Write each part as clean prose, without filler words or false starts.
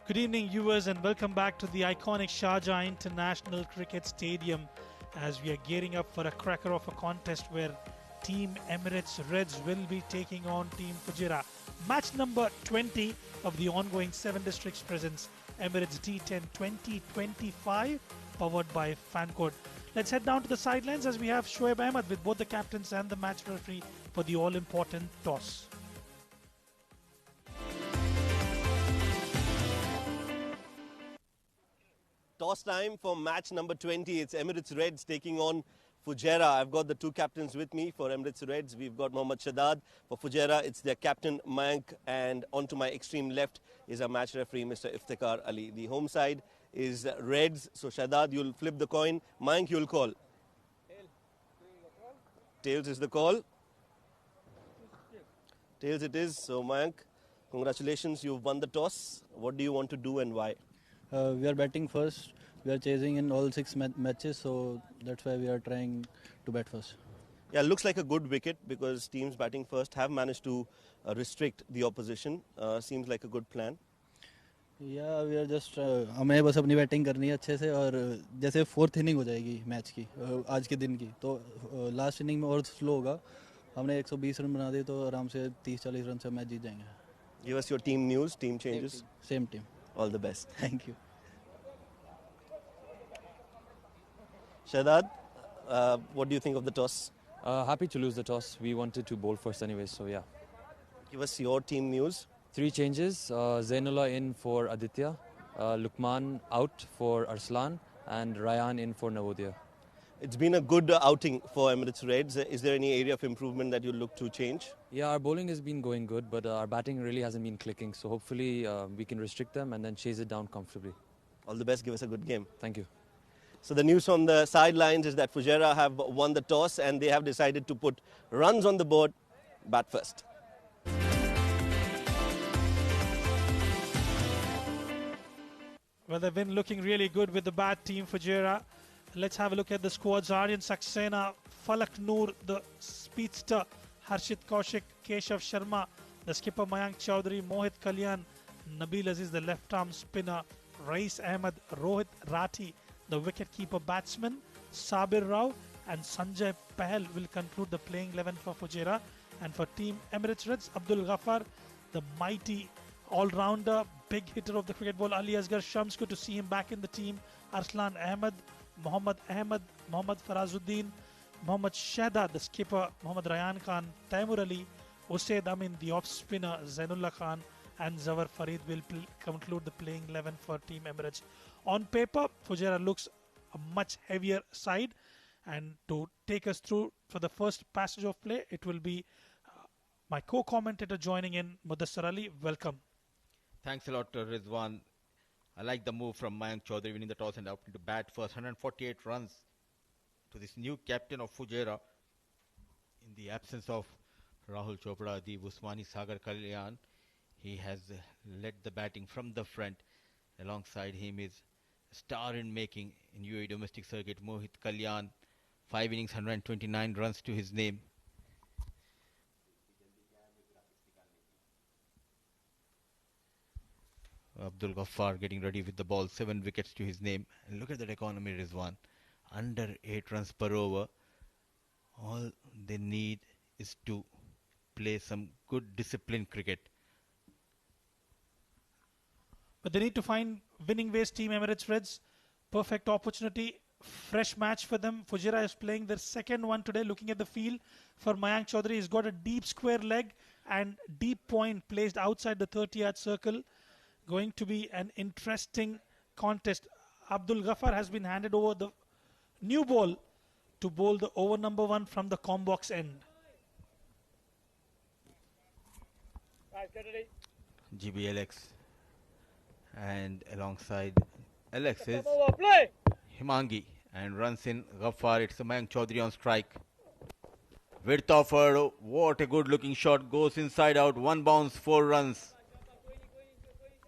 Good evening, viewers, and welcome back to the iconic Sharjah International Cricket Stadium as we are gearing up for a cracker of a contest where Team Emirates Reds will be taking on Team Fujairah. Match number 20 of the ongoing 7 districts presents Emirates D10 2025 powered by Fancode. Let's head down to the sidelines as we have Shoaib Ahmed with both the captains and the match referee for the all-important toss. Toss time for match number 20. It's Emirates Reds taking on Fujairah. I've got the two captains with me for Emirates Reds. We've got Mohammad Shadad. For Fujairah, it's their captain Mayank. And onto my extreme left is our match referee, Mr. Iftikhar Ali. The home side is Reds. So Shadad, you'll flip the coin. Mayank, you'll call. Tails is the call. Tails it is. So Mayank, congratulations. You've won the toss. What do you want to do and why? We are batting first. We are chasing in all 6 matches, so that's why we are trying to bat first. Yeah, looks like a good wicket because teams batting first have managed to restrict the opposition. Seems like a good plan. Yeah, we are just हमें बस अपनी batting करनी है अच्छे से और जैसे 4th inning हो जाएगी मैच की आज के दिन की तो लास्ट इनिंग में और स्लो होगा. हमने 120 रन बना दिए तो आराम से 30-40 रन से मैच जीत जाएंगे. Give us your team news, team changes. Same team. All the best. Thank you. Shadad, what do you think of the toss? Happy to lose the toss. We wanted to bowl first anyway, so yeah. Give us your team news. 3 changes. Zainullah in for Aditya, Lukman out for Arslan, and Ryan in for Navodaya. It's been a good outing for Emirates Reds. Is there any area of improvement that you look to change? Yeah, our bowling has been going good, but our batting really hasn't been clicking. So hopefully we can restrict them and then chase it down comfortably. All the best. Give us a good game. Thank you. So the news from the sidelines is that Fujairah have won the toss and they have decided to put runs on the board, bat first. Well, they've been looking really good with the bat team Fujairah. Let's have a look at the squads. Aryan Saxena, Falak Noor, the speedster, Harshit Kaushik, Keshav Sharma, the skipper Mayank Chaudhary, Mohit Kalyan, Nabil Aziz, the left-arm spinner, Rais Ahmed, Rohit Rathi, the wicket-keeper batsman, Sabir Rao and Sanjay Pahal will conclude the playing 11 for Fujairah. And for Team Emirates Reds, Abdul Ghaffar, the mighty all-rounder, big hitter of the cricket ball, Ali Asghar Shams, good to see him back in the team, Arslan Ahmed, Mohammad Ahmed, Mohammad Farazuddin, Mohammad Shahda, the skipper, Mohammad Rayan Khan, Taimur Ali, Usaid Amin, the off-spinner, Zainullah Khan and Zawar Farid will conclude the playing 11 for Team Emirates. On paper, Fujairah looks a much heavier side, and to take us through for the first passage of play, it will be my co-commentator joining in, Mudassar Ali. Welcome. Thanks a lot, Rizwan. I like the move from Mayank Chaudhary winning the toss and opting to bat first. 148 runs to this new captain of Fujairah in the absence of Rahul Chopra, the Usmani Sagar Kalyan. He has led the batting from the front. Alongside him is star in making in UAE domestic circuit, Mohit Kalyan. 5 innings, 129 runs to his name. Abdul Ghaffar getting ready with the ball, 7 wickets to his name. And look at that economy, Rizwan. Under 8 runs per over. All they need is to play some good disciplined cricket. But they need to find winning ways, Team Emirates Reds. Perfect opportunity, fresh match for them. Fujairah is playing their second one today. Looking at the field for Mayank Chaudhary, he's got a deep square leg and deep point placed outside the 30-yard circle. Going to be an interesting contest. Abdul Ghaffar has been handed over the new ball to bowl the over number 1 from the combox end. GB Alex. And alongside Alex is Himangi. And runs in Ghaffar. It's Mayank Chaudhary on strike. Width offered. What a good looking shot. Goes inside out. 1 bounce, 4 runs.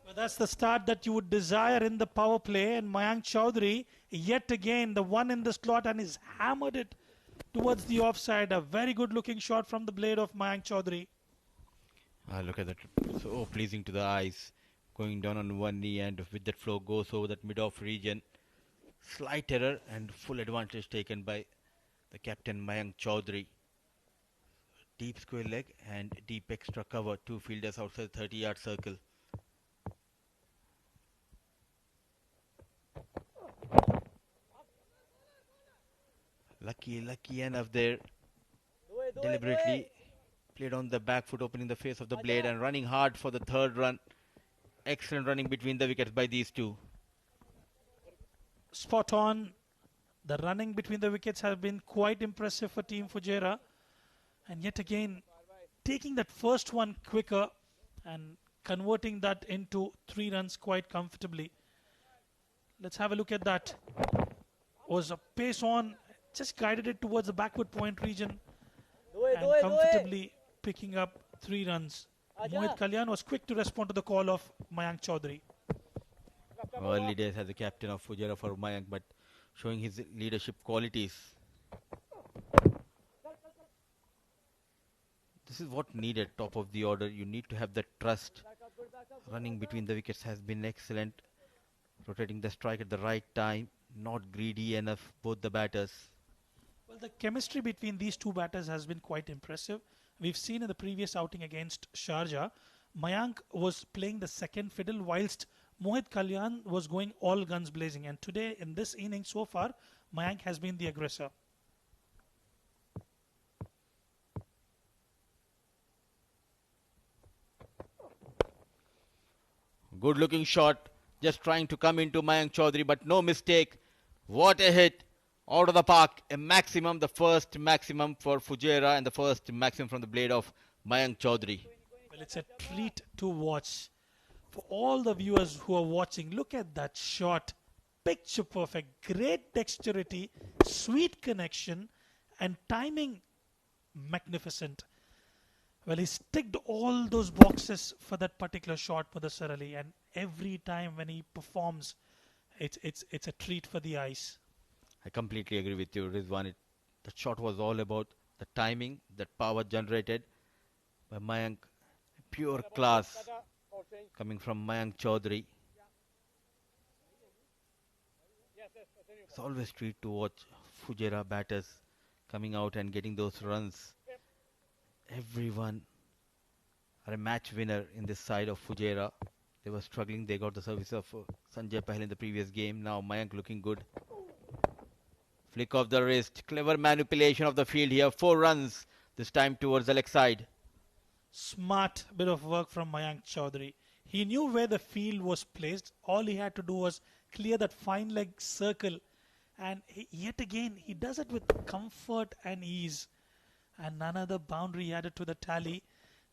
Well, that's the start that you would desire in the power play. And Mayank Chaudhary, yet again, the one in the slot and he's hammered it towards the offside. A very good looking shot from the blade of Mayank Chaudhary. Look at that. So pleasing to the eyes. going down on one knee, and with that flow goes over that mid-off region. Slight error and full advantage taken by the captain Mayank Chaudhary. Deep square leg and deep extra cover. Two fielders outside the 30-yard circle. Lucky enough there. Deliberately played on the back foot, opening the face of the blade and running hard for the third run. Excellent running between the wickets by these two. Spot on. The running between the wickets has been quite impressive for Team Fujairah. And yet again, taking that first one quicker and converting that into 3 runs quite comfortably. Let's have a look at that. Was a pace on, just guided it towards the backward point region and comfortably picking up 3 runs. Mohit Kalyan was quick to respond to the call of Mayank Chaudhary. Early days as a captain of Fujairah for Mayank, but showing his leadership qualities. This is what needed, top of the order. You need to have that trust. Running between the wickets has been excellent. Rotating the strike at the right time. Not greedy enough, both the batters. Well, the chemistry between these two batters has been quite impressive. We've seen in the previous outing against Sharjah, Mayank was playing the second fiddle whilst Mohit Kalyan was going all guns blazing. And today, in this inning so far, Mayank has been the aggressor. Good looking shot. Just trying to come into Mayank Chaudhary, but no mistake. What a hit. Out of the park. A maximum, the first maximum for Fujairah and the first maximum from the blade of Mayank Chaudhary. Well, it's a treat to watch. For all the viewers who are watching, look at that shot. Picture perfect. Great dexterity, sweet connection, and timing magnificent. Well, he's ticked all those boxes for that particular shot, Mudassar Ali, and every time when he performs, it's a treat for the eyes. I completely agree with you, Rizwan. The shot was all about the timing, that power generated by Mayank. Pure class coming from Mayank Chaudhary. It's always a treat to watch Fujairah batters coming out and getting those runs. Everyone are a match winner in this side of Fujairah. They were struggling. They got the service of Sanjay Pahal in the previous game. Now Mayank looking good. Flick of the wrist. Clever manipulation of the field here. 4 runs. This time towards the leg side. Smart bit of work from Mayank Chaudhary. He knew where the field was placed. All he had to do was clear that fine leg circle. And yet again, he does it with comfort and ease. And another boundary added to the tally.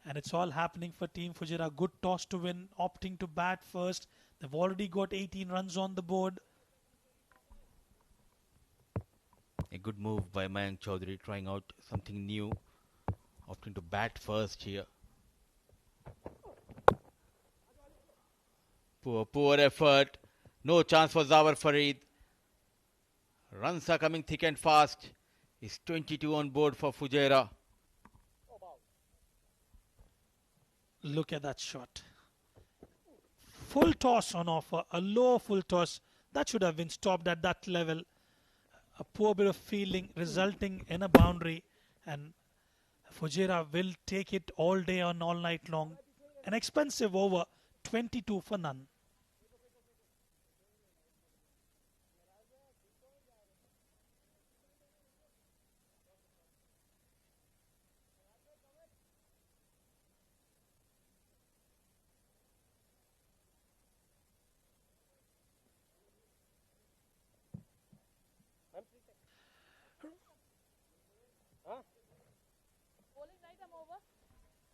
And it's all happening for Team Fujairah. Good toss to win, opting to bat first. They've already got 18 runs on the board. A good move by Mayank Chaudhary, trying out something new. Opting to bat first here. Poor effort. No chance for Zawar Farid. Runs are coming thick and fast. Is 22 on board for Fujairah. Look at that shot. Full toss on offer. A low full toss. That should have been stopped at that level. A poor bit of fielding resulting in a boundary. And Fujairah will take it all day and all night long. An expensive over. 22 for none.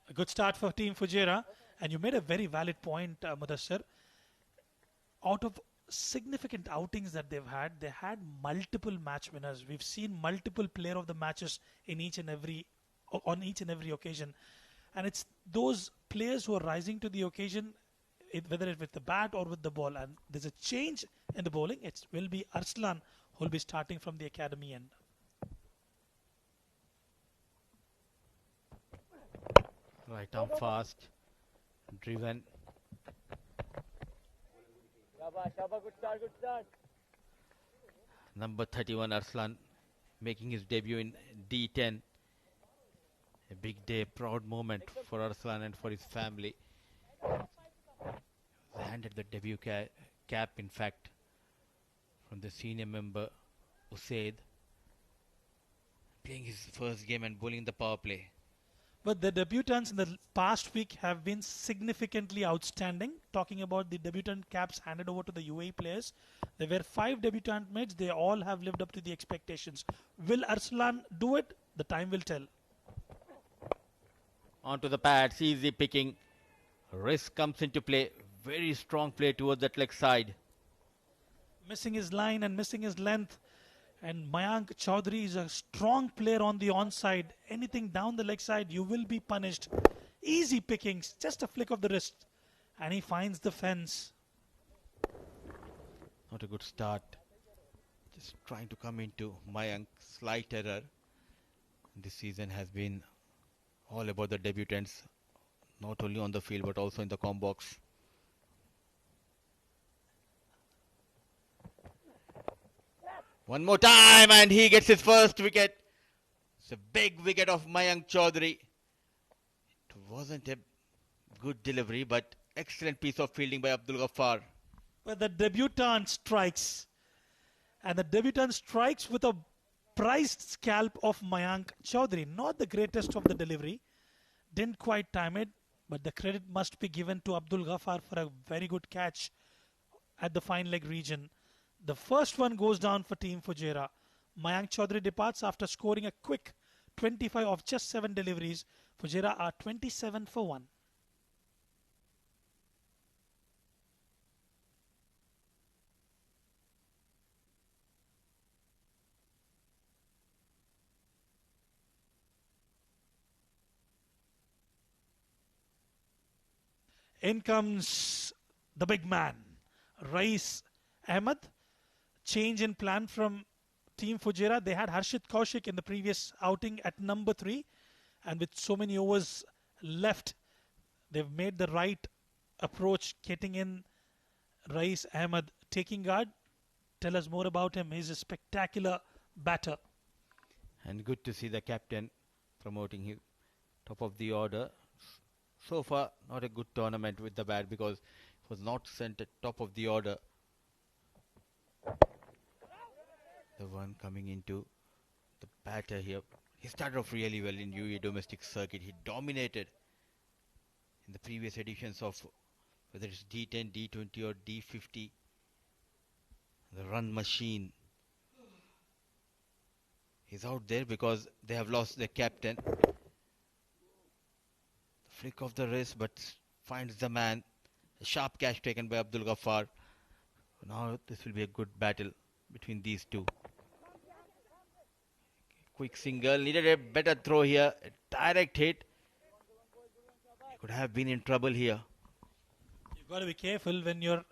A good start for Team Fujairah. And you made a very valid point, Mudassar. Out of significant outings that they've had, they had multiple match winners. We've seen multiple player of the matches in on each and every occasion. And it's those players who are rising to the occasion, whether it's with the bat or with the ball. And there's a change in the bowling. It will be Arslan who will be starting from the academy end. Right arm fast. Driven. Number 31 Arslan making his debut in D10. A big day, proud moment for Arslan and for his family. They handed the debut cap, in fact, from the senior member Usaid, playing his first game and bowling the power play. But the debutants in the past week have been significantly outstanding. Talking about the debutant caps handed over to the UAE players, there were 5 debutant mates. They all have lived up to the expectations. Will Arslan do it? The time will tell. Onto the pads, easy picking. Risk comes into play. Very strong play towards that leg side. Missing his line and missing his length. And Mayank Chaudhary is a strong player on the onside. Anything down the leg side, you will be punished. Easy pickings, just a flick of the wrist. And he finds the fence. Not a good start. Just trying to come into Mayank. Slight error. This season has been all about the debutants. Not only on the field but also in the com box. One more time and he gets his first wicket. It's a big wicket of Mayank Chaudhary. It wasn't a good delivery but excellent piece of fielding by Abdul Ghaffar. But the debutant strikes. And the debutant strikes with a prized scalp of Mayank Chaudhary. Not the greatest of the delivery. Didn't quite time it. But the credit must be given to Abdul Ghaffar for a very good catch at the fine leg region. The first one goes down for Team Fujairah. Mayank Chaudhary departs after scoring a quick 25 of just 7 deliveries. Fujairah are 27 for 1. In comes the big man, Rais Ahmed. Change in plan from Team Fujairah. They had Harshit Kaushik in the previous outing at number 3. And with so many overs left, they've made the right approach, getting in Rais Ahmed, taking guard. Tell us more about him. He's a spectacular batter. And good to see the captain promoting him top of the order. So far, not a good tournament with the bat because it was not sent at top of the order. The one coming into the batter here. He started off really well in UAE domestic circuit. He dominated in the previous editions of whether it's D10, D20 or D50. The run machine. He's out there because they have lost their captain. The flick of the wrist but finds the man. A sharp catch taken by Abdul Ghaffar. Now this will be a good battle between these two. Quick single, needed a better throw here, a direct hit. He could have been in trouble here. You've got to be careful when you're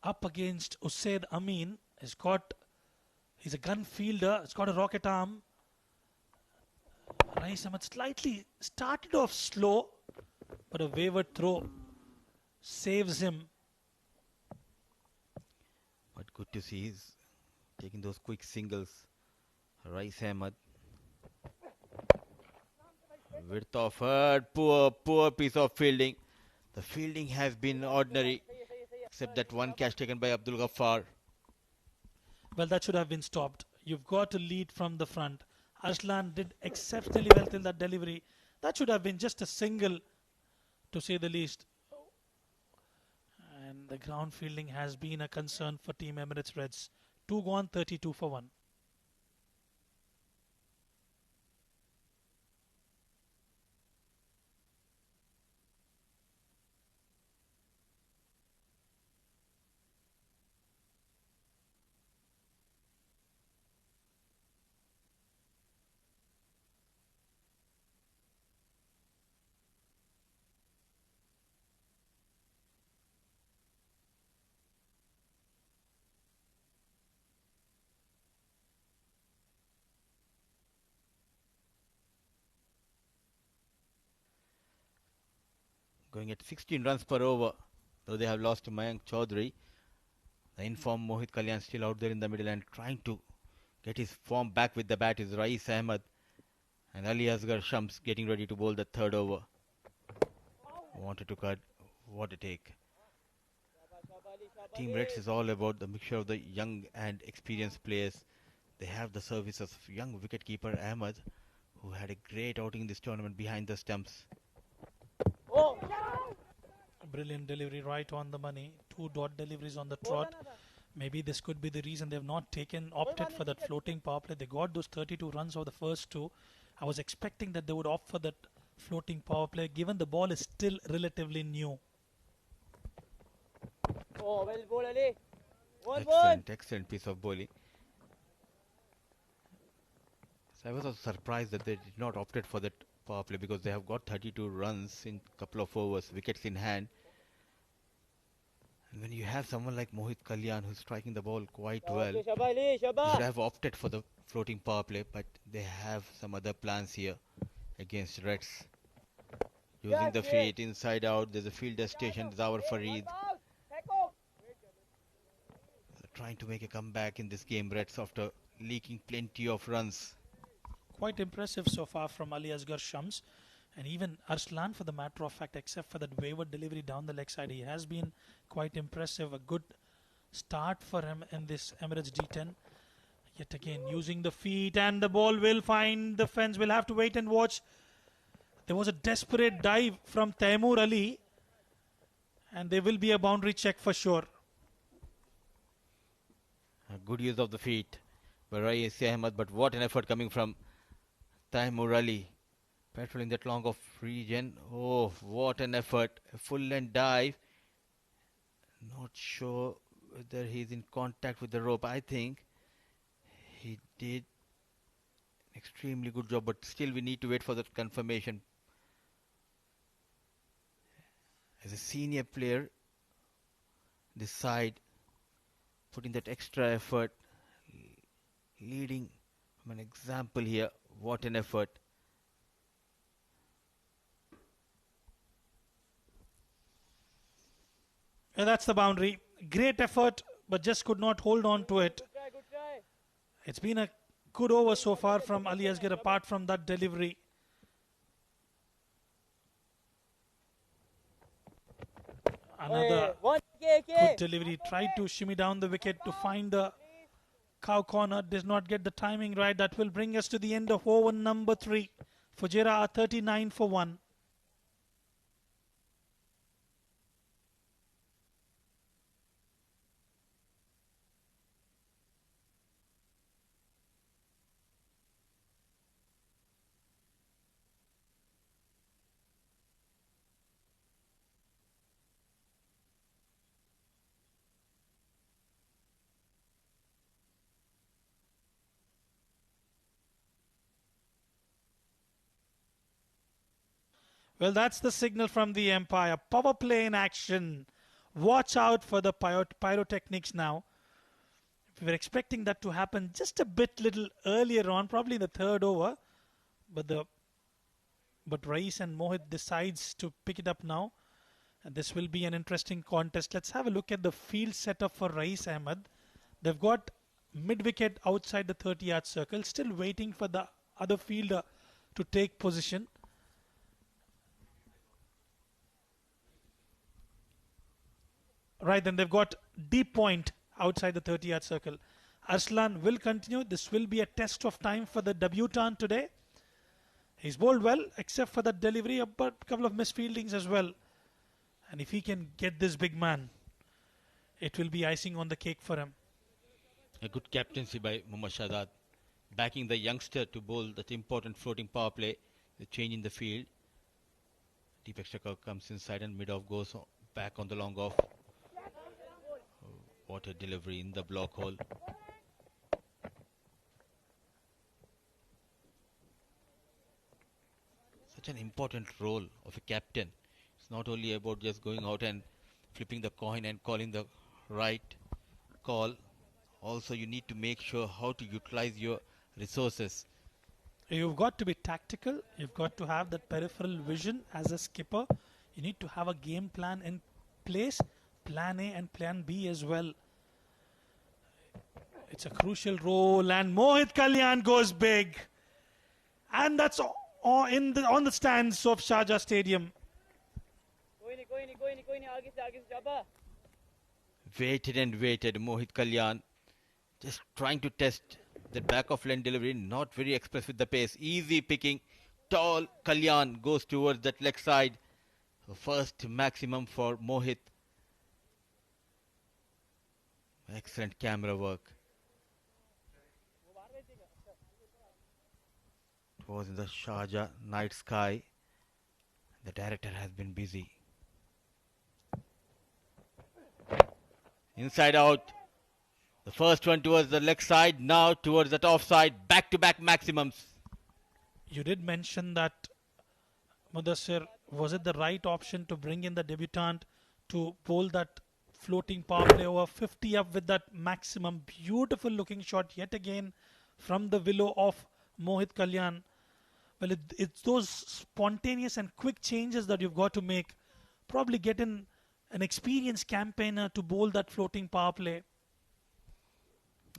up against Usaid Amin. He's a gun fielder, he's got a rocket arm. Rais Ahmed slightly started off slow, but a wayward throw saves him. But good to see he's taking those quick singles. Rais Ahmed. Width of her, poor piece of fielding. The fielding has been ordinary, except that one catch taken by Abdul Ghaffar. Well, that should have been stopped. You've got to lead from the front. Arslan did exceptionally well till that delivery. That should have been just a single, to say the least. And the ground fielding has been a concern for Team Emirates Reds. 2 gone, 32 for 1. Going at 16 runs per over. Though they have lost to Mayank Chaudhary, the informed Mohit Kalyan still out there in the middle and trying to get his form back with the bat is Rais Ahmed. And Ali Asghar Shams getting ready to bowl the third over. Wanted to cut. What a take. Team Reds is all about the mixture of the young and experienced players. They have the services of young wicketkeeper Ahmed, who had a great outing in this tournament behind the stumps. Brilliant delivery, right on the money. 2 dot deliveries on the trot. Maybe this could be the reason they've not opted for that floating power play. They got those 32 runs over the first 2. I was expecting that they would opt for that floating power play, given the ball is still relatively new. Excellent piece of bowling. So I was also surprised that they did not opted for that power play because they have got 32 runs in a couple of overs, wickets in hand. And when you have someone like Mohit Kalyan who's striking the ball quite well, you should have opted for the floating power play, but they have some other plans here against Reds. Using the feet inside out, there's a fielder station, Zawar Farid. Trying to make a comeback in this game, Reds, after leaking plenty of runs. Quite impressive so far from Ali Asghar Shams. And even Arslan, for the matter of fact, except for that wayward delivery down the leg side, he has been quite impressive. A good start for him in this Emirates D10. Yet again, using the feet, and the ball will find the fence. We'll have to wait and watch. There was a desperate dive from Taimur Ali, and there will be a boundary check for sure. A good use of the feet by Rais Ahmed, but what an effort coming from Taimur Ali. Patrolling that long off region. Oh, what an effort. A full length dive. Not sure whether he's in contact with the rope. I think he did an extremely good job, but still we need to wait for that confirmation. As a senior player, this side putting that extra effort, leading from an example here. What an effort. And that's the boundary. Great effort, but just could not hold on to it. It's been a good over so far from Ali Asghar, apart from that delivery. Another good delivery. Tried to shimmy down the wicket to find the cow corner. Does not get the timing right. That will bring us to the end of over number 3. Fujairah are 39 for 1. Well, that's the signal from the Empire. Power play in action. Watch out for the pyrotechnics now. We were expecting that to happen just a little earlier on, probably in the 3rd over. But Rais and Mohit decides to pick it up now. And this will be an interesting contest. Let's have a look at the field setup for Rais Ahmed. They've got mid-wicket outside the 30-yard circle. Still waiting for the other fielder to take position. Right, then they've got deep point outside the 30-yard circle. Arslan will continue. This will be a test of time for the debutant today. He's bowled well, except for that delivery, but a couple of misfieldings as well. And if he can get this big man, it will be icing on the cake for him. A good captaincy by Mohammad Shahzad, backing the youngster to bowl that important floating power play. The change in the field. Deep extra curve comes inside and mid-off goes back on the long off. What a delivery in the block hole. Such an important role of a captain. It's not only about just going out and flipping the coin and calling the right call. Also, you need to make sure how to utilize your resources. You've got to be tactical. You've got to have that peripheral vision as a skipper. You need to have a game plan in place plan A and plan B as well. It's a crucial role, and Mohit Kalyan goes big. And that's on the stands of Sharjah Stadium. Waited and waited, Mohit Kalyan. Just trying to test the back of lane delivery, not very express with the pace. Easy picking, tall Kalyan goes towards that leg side. First maximum for Mohit. Excellent camera work. It was in the Sharjah night sky. The director has been busy. Inside out. The first one towards the leg side, now towards that offside. Back-to-back maximums. You did mention that, Mudassir, was it the right option to bring in the debutant to bowl that floating power play over 50 up with that maximum? Beautiful looking shot yet again from the willow of Mohit Kalyan. Well, it's those spontaneous and quick changes that you've got to make. Probably get in an experienced campaigner to bowl that floating power play.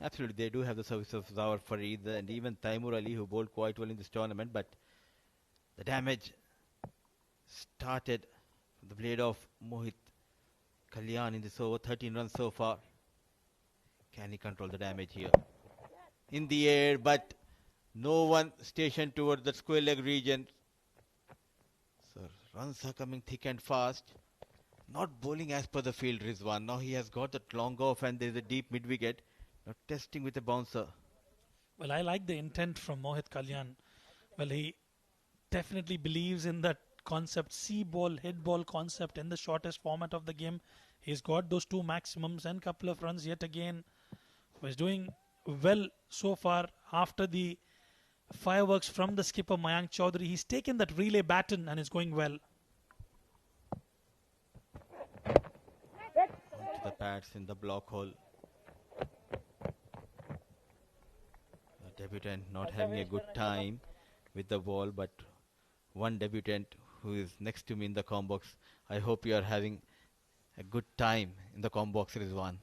Absolutely, they do have the service of Zawar Farid and even Taimur Ali, who bowled quite well in this tournament, but the damage started from the blade of Mohit Kalyan in this over. 13 runs so far. Can he control the damage here? In the air, but no one stationed towards the square leg region. So runs are coming thick and fast. Not bowling as per the field, Rizwan. Now he has got that long off and there is a deep mid wicket. Now testing with a bouncer. Well, I like the intent from Mohit Kalyan. Well, he definitely believes in that concept, C ball, hit ball concept in the shortest format of the game. He's got those two maximums and couple of runs yet again. He's doing well so far after the fireworks from the skipper Mayank Chaudhary. He's taken that relay baton and is going well. Onto the pads in the block hole. The debutant not having a good time with the ball, but one debutant who is next to me in the com box. I hope you are having a good time in the com box, Rizwan.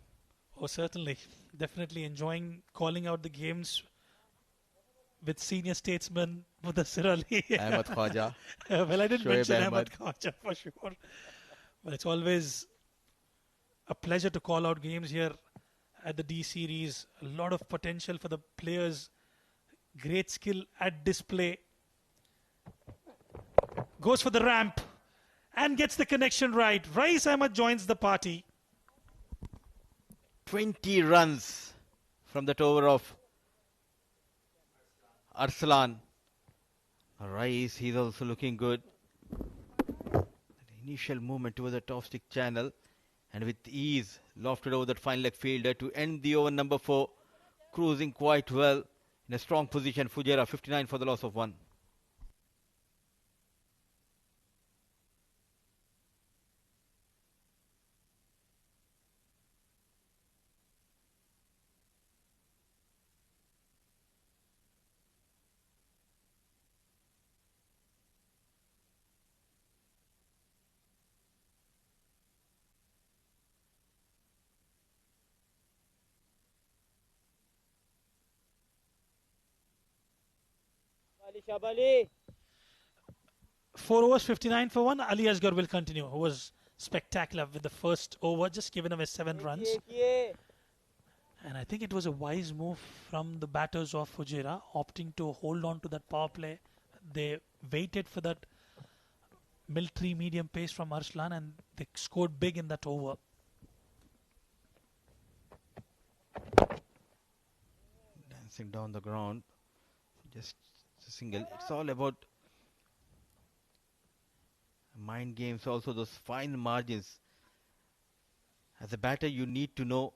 Oh, certainly. Definitely enjoying calling out the games with senior statesman Mudassir Ali. Ahmed Khwaja. Well, I didn't Shoaib mention Ahmed. Ahmed Khwaja for sure. But it's always a pleasure to call out games here at the D series. A lot of potential for the players. Great skill at display. Goes for the ramp and gets the connection right. Rais Ahmed joins the party. 20 runs from that over of Arslan. Rais, he's also looking good. An initial movement towards the top stick channel and with ease lofted over that fine leg fielder to end the over number 4. Cruising quite well in a strong position. Fujairah 59 for the loss of 1. Shabali. 4 overs, 59 for 1. Ali Asgar will continue, who was spectacular with the first over, just given away 7 runs. And I think it was a wise move from the batters of Fujairah, opting to hold on to that power play. They waited for that military medium pace from Arslan and they scored big in that over. Dancing down the ground. Just a single. It's all about mind games, also those fine margins. As a batter, you need to know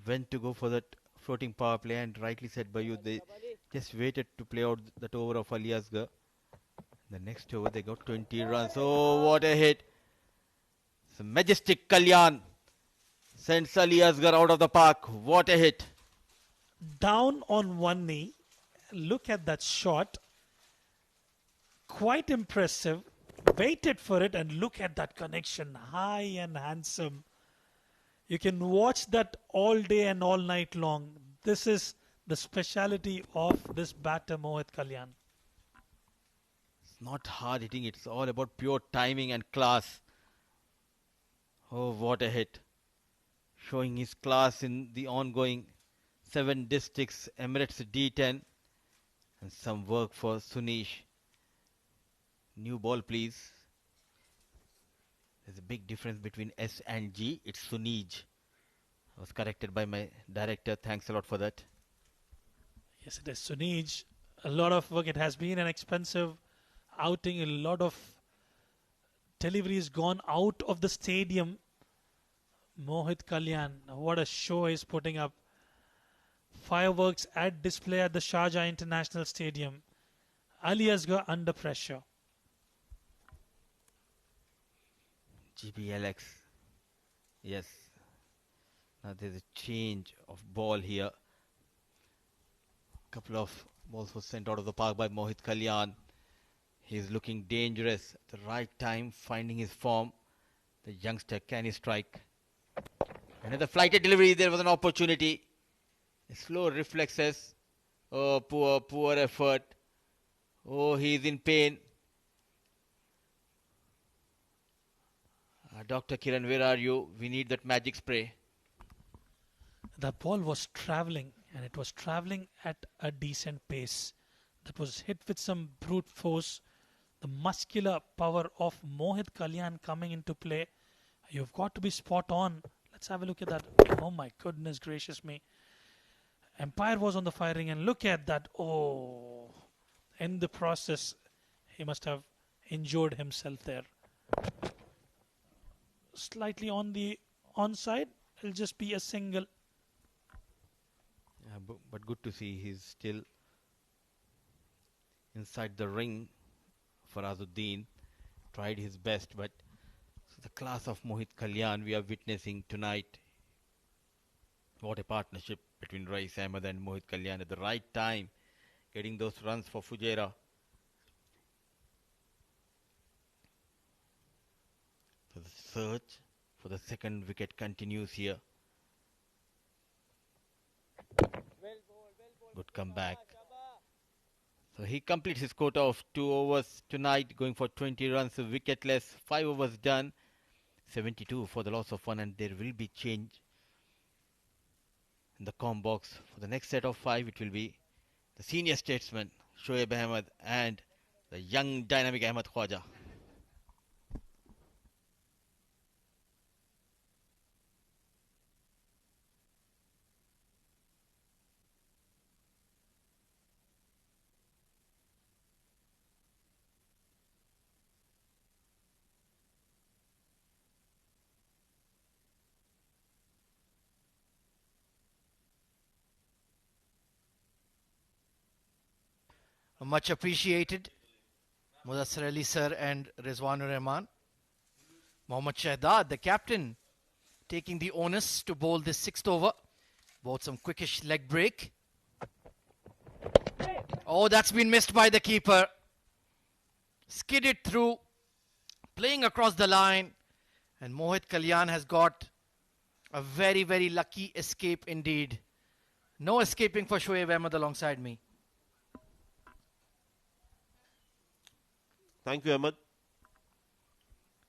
when to go for that floating power play, and rightly said by you, they just waited to play out that over of Ali Asgar. The next over, they got 20 runs. Oh, what a hit! It's a majestic Kalyan sends Ali Asgar out of the park. What a hit! Down on one knee. Look at that shot. Quite impressive. waited for it, and look at that connection, high and handsome. You can watch that all day and all night long. This is the speciality of this batter, Mohit Kalyan. It's not hard hitting, it's all about pure timing and class. Oh, what a hit. Showing his class in the ongoing 7 districts Emirates D10. And some work for Sunish. New ball, please. There's a big difference between S and G. It's Sunij. I was corrected by my director. Thanks a lot for that. Yes, it is Sunij. A lot of work. It has been an expensive outing. A lot of deliveries gone out of the stadium. Mohit Kalyan, what a show he's putting up. Fireworks at display at the Sharjah International Stadium. Ali Asghar under pressure. GBLX. Yes. Now there's a change of ball here. Couple of balls were sent out of the park by Mohit Kalyan. He's looking dangerous at the right time, finding his form. The youngster, can he strike? Another flighted delivery. There was an opportunity. Slow reflexes. Oh, poor effort. Oh, he's in pain. Dr. Kiran, where are you? We need that magic spray. The ball was travelling, and it was travelling at a decent pace. That was hit with some brute force. The muscular power of Mohit Kalyan coming into play. You've got to be spot on. Let's have a look at that. Oh my goodness gracious me. Empire was on the firing, and look at that. Oh, in the process, he must have injured himself there. Slightly on the onside. It'll just be a single. Yeah, but good to see he's still inside the ring. Farazuddin tried his best, but the class of Mohit Kalyan we are witnessing tonight. What a partnership between Rais Ahmed and Mohit Kalyan at the right time, getting those runs for Fujairah. So the search for the second wicket continues here. Good comeback. So he completes his quota of 2 overs tonight, going for 20 runs, wicketless, 5 overs done, 72 for the loss of 1, and there will be change in the com box. For the next set of 5, it will be the senior statesman, Shoaib Ahmed, and the young dynamic Ahmed Khwaja. Much appreciated, Mudassir Ali sir and Rizwanur Rahman. Mohammad Shahdad, the captain, taking the onus to bowl this 6th over. Bowled some quickish leg break. Oh, that's been missed by the keeper. Skidded through, playing across the line. And Mohit Kalyan has got a very, very lucky escape indeed. No escaping for Shoaib Ahmed alongside me. Thank you, Ahmed.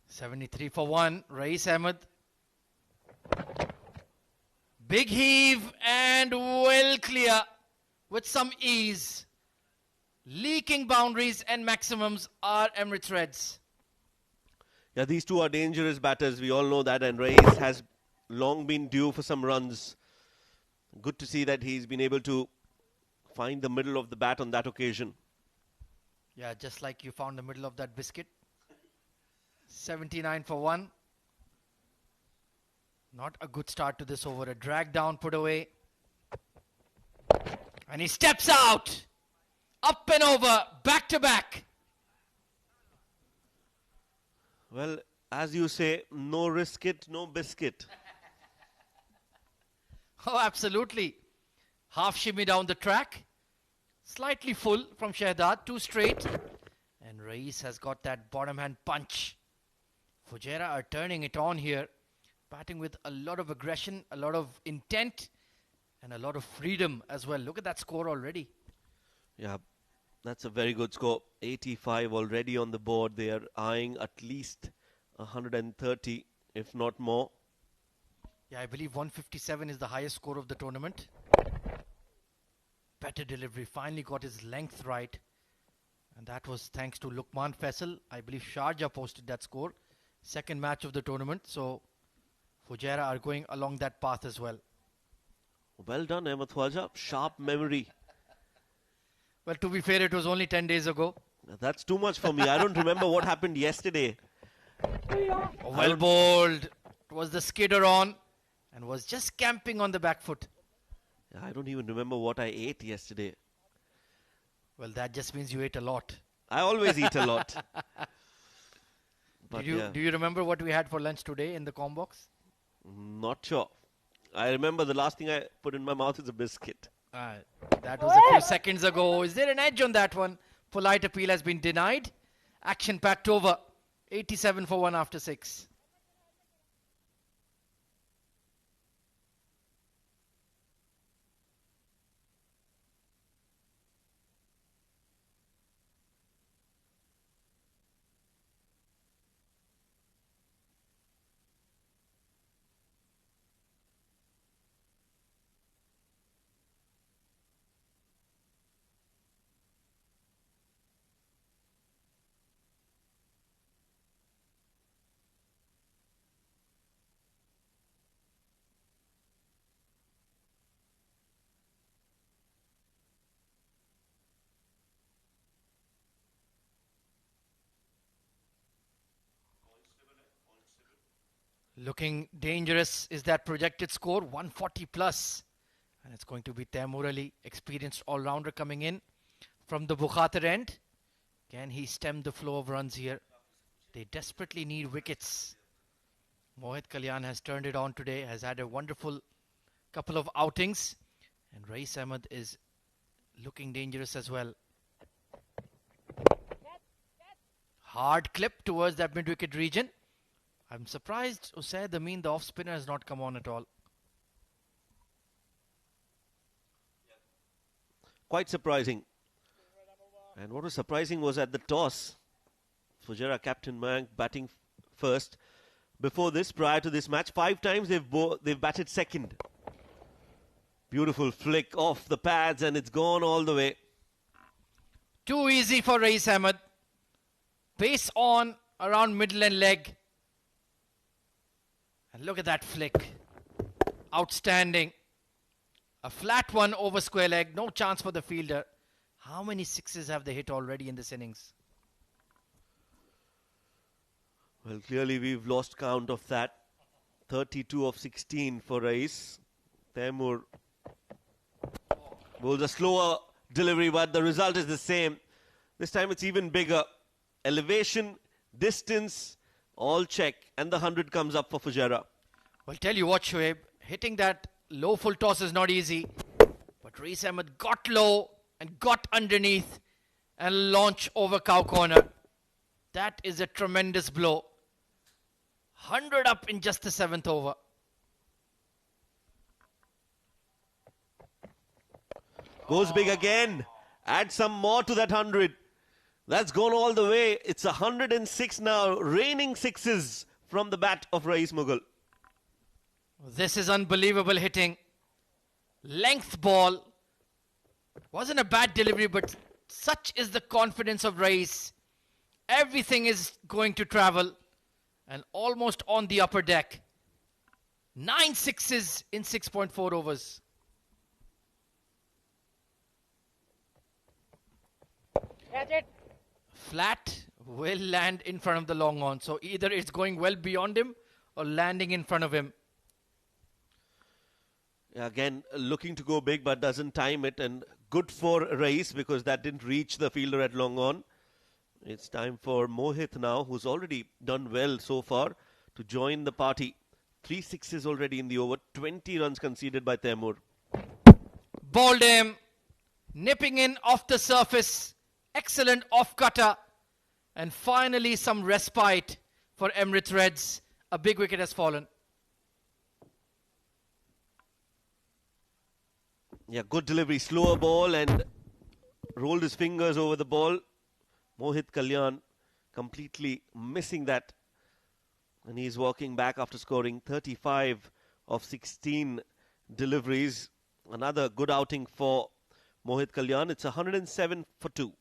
73 for 1. Rais Ahmed. Big heave and well clear with some ease. Leaking boundaries and maximums are Emirates Reds. Yeah, these two are dangerous batters. We all know that. And Rais has long been due for some runs. Good to see that he's been able to find the middle of the bat on that occasion. Yeah, just like you found the middle of that biscuit. 79 for 1. Not a good start to this over. A drag down, put away. And he steps out. Up and over, back to back. Well, as you say, no risk it, no biscuit. Oh, absolutely. Half shimmy down the track. Slightly full from Shahdad, 2 straight. And Rais has got that bottom hand punch. Fujairah are turning it on here. Batting with a lot of aggression, a lot of intent, and a lot of freedom as well. Look at that score already. Yeah, that's a very good score. 85 already on the board. They are eyeing at least 130, if not more. Yeah, I believe 157 is the highest score of the tournament. Better delivery. Finally got his length right. And that was thanks to Luqman Faisal. I believe Sharjah posted that score. Second match of the tournament. So Fujairah are going along that path as well. Well done, Ahmed Khwaja. Sharp memory. Well, to be fair, it was only 10 days ago. That's too much for me. I don't remember what happened yesterday. Well bowled. It was the skidder on and was just camping on the back foot. I don't even remember what I ate yesterday. Well, that just means you ate a lot. I always eat a lot. But Do you remember what we had for lunch today in the com box? Not sure. I remember the last thing I put in my mouth is a biscuit. That was a few seconds ago. Is there an edge on that one? Polite appeal has been denied. Action packed over. 87 for 1 after 6. Looking dangerous is that projected score, 140 plus. And it's going to be Taimur Ali, experienced all-rounder coming in from the Bukhatir end. Can he stem the flow of runs here? They desperately need wickets. Mohit Kalyan has turned it on today, has had a wonderful couple of outings. And Rais Ahmed is looking dangerous as well. Hard clip towards that mid-wicket region. I'm surprised Usaid Amin, the off-spinner, has not come on at all. Quite surprising. And what was surprising was at the toss, Fujairah captain Mayank batting first. Before this, prior to this match, 5 times they've batted second. Beautiful flick off the pads and it's gone all the way. Too easy for Rais Ahmed. Pace on around middle and leg. And look at that flick. Outstanding. A flat one over square leg. No chance for the fielder. How many sixes have they hit already in this innings? Well, clearly we've lost count of that. 32 of 16 for Rais. Taimur bowls a slower delivery, but the result is the same. This time it's even bigger. Elevation, distance, all check. And the 100 comes up for Fujairah. Well, tell you what, Shoaib. Hitting that low full toss is not easy. But Rais Ahmed got low and got underneath and launched over cow corner. That is a tremendous blow. 100 up in just the 7th over. Goes big again. Add some more to that 100. That's gone all the way. It's 106 now. Raining sixes from the bat of Rais Mughal. This is unbelievable hitting. Length ball. Wasn't a bad delivery, but such is the confidence of Rais. Everything is going to travel. And almost on the upper deck. 9 sixes in 6.4 overs. That's it. Flat will land in front of the long on. So either it's going well beyond him or landing in front of him. Again, looking to go big but doesn't time it. And good for Rais because that didn't reach the fielder at long on. It's time for Mohit now, who's already done well so far, to join the party. 3 sixes already in the over. 20 runs conceded by Taimur. Bowled him. Nipping in off the surface. Excellent off cutter. And finally some respite for Emirates Reds. A big wicket has fallen. Yeah, good delivery. Slower ball and rolled his fingers over the ball. Mohit Kalyan completely missing that. And he's walking back after scoring 35 of 16 deliveries. Another good outing for Mohit Kalyan. It's 107 for 2.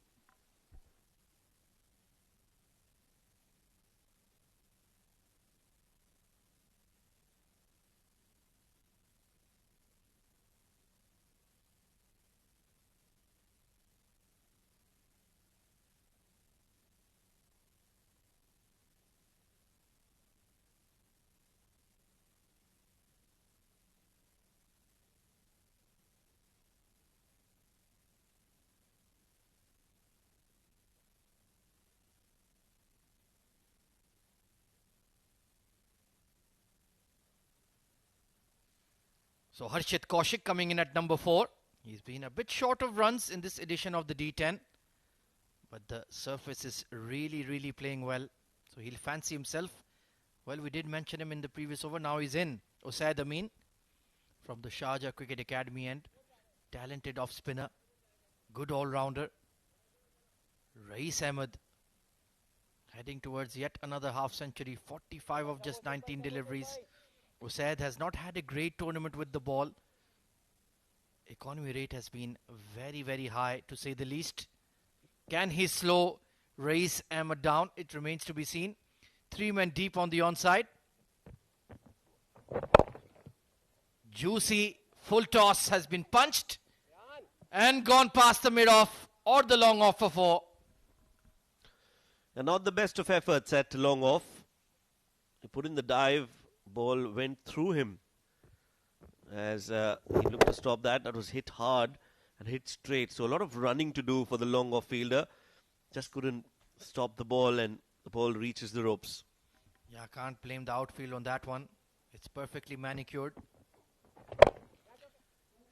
So Harshit Kaushik coming in at number 4. He's been a bit short of runs in this edition of the D10. But the surface is really playing well. So he'll fancy himself. Well, we did mention him in the previous over. Now he's in. Usaid Amin from the Sharjah Cricket Academy and talented off spinner. Good all-rounder. Rais Ahmed heading towards yet another half century. 45 of just 19 deliveries. Usaid has not had a great tournament with the ball. Economy rate has been very high to say the least. Can he slow Rais Ahmed down? It remains to be seen. 3 men deep on the onside. Juicy full toss has been punched and gone past the mid-off or the long off for 4. And not the best of efforts at long off. He put in the dive. Ball went through him as he looked to stop that. That was hit hard and hit straight. So a lot of running to do for the long off fielder. Just couldn't stop the ball and the ball reaches the ropes. Yeah, can't blame the outfield on that one. It's perfectly manicured.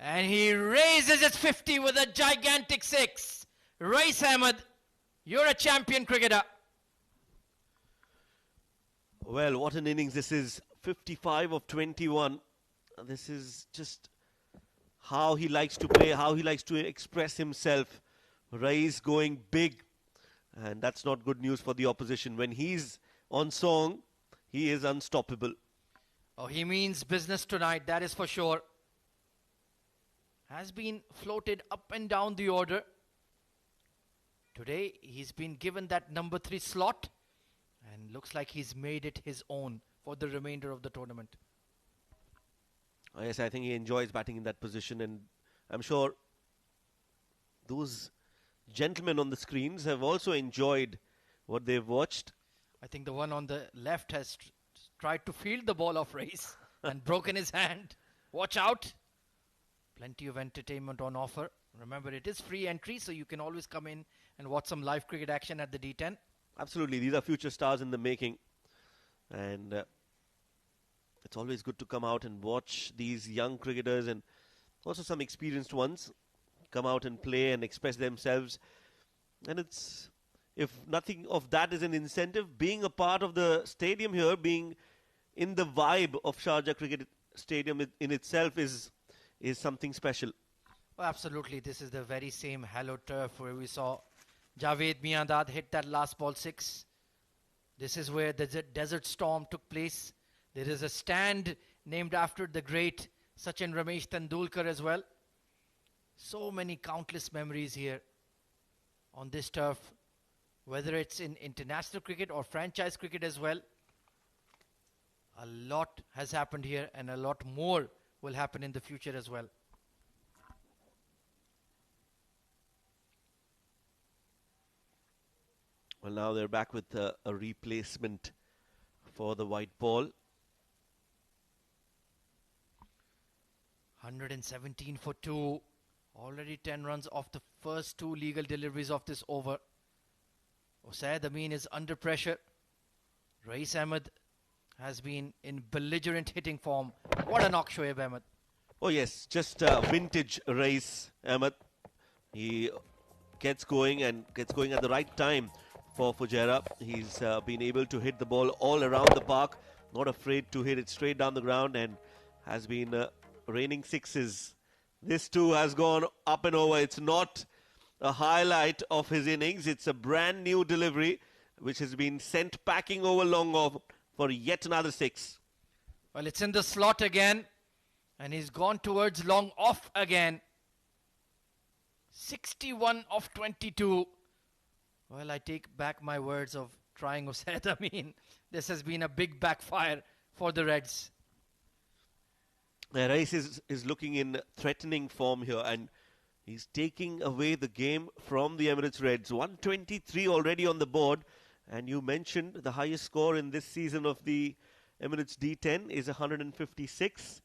And he raises his 50 with a gigantic 6. Rais Ahmed, you're a champion cricketer. Well, what an innings this is. 55 of 21. This is just how he likes to play, how he likes to express himself. Rais going big. And that's not good news for the opposition. When he's on song, he is unstoppable. Oh, he means business tonight, that is for sure. Has been floated up and down the order. Today, he's been given that number 3 slot. And looks like he's made it his own for the remainder of the tournament. Yes, I think he enjoys batting in that position. And I'm sure those gentlemen on the screens have also enjoyed what they've watched. I think the one on the left has tried to field the ball of Rais and broken his hand. Watch out. Plenty of entertainment on offer. Remember, it is free entry, so you can always come in and watch some live cricket action at the D10. Absolutely. These are future stars in the making. And it's always good to come out and watch these young cricketers and also some experienced ones come out and play and express themselves. And it's, if nothing of that is an incentive, being a part of the stadium here, being in the vibe of Sharjah Cricket Stadium in itself is something special. Well, absolutely. This is the very same hallowed turf where we saw Javed Miandad hit that last ball 6. This is where the Desert Storm took place. There is a stand named after the great Sachin Ramesh Tendulkar as well. So many countless memories here on this turf, whether it's in international cricket or franchise cricket as well. A lot has happened here and a lot more will happen in the future as well. Well, now they're back with a replacement for the white ball. 117 for 2. Already 10 runs off the first 2 legal deliveries of this over. Usaid Amin is under pressure. Rais Ahmed has been in belligerent hitting form. What a knock, Shoaib Ahmed. Oh yes, just vintage Rais Ahmed. He gets going and gets going at the right time. for Fujairah. He's been able to hit the ball all around the park, not afraid to hit it straight down the ground, and has been raining sixes. This too has gone up and over. It's not a highlight of his innings. It's a brand new delivery which has been sent packing over long off for yet another six. Well, it's in the slot again, and he's gone towards long off again. 61 of 22. Well, I take back my words of trying Usaid Amin. This has been a big backfire for the Reds. Rais is looking in threatening form here, and he's taking away the game from the Emirates Reds. 123 already on the board, and you mentioned the highest score in this season of the Emirates D10 is 156.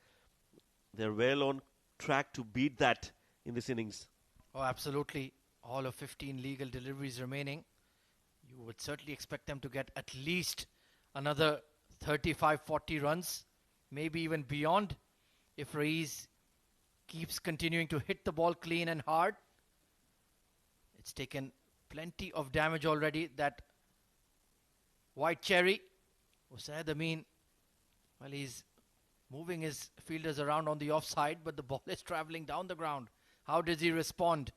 They're well on track to beat that in this innings. Oh, absolutely. All of 15 legal deliveries remaining. You would certainly expect them to get at least another 35-40 runs, maybe even beyond, if Rais keeps continuing to hit the ball clean and hard. It's taken plenty of damage already, that white cherry. Usaid Amin, well, he's moving his fielders around on the offside, but the ball is traveling down the ground. How does he respond?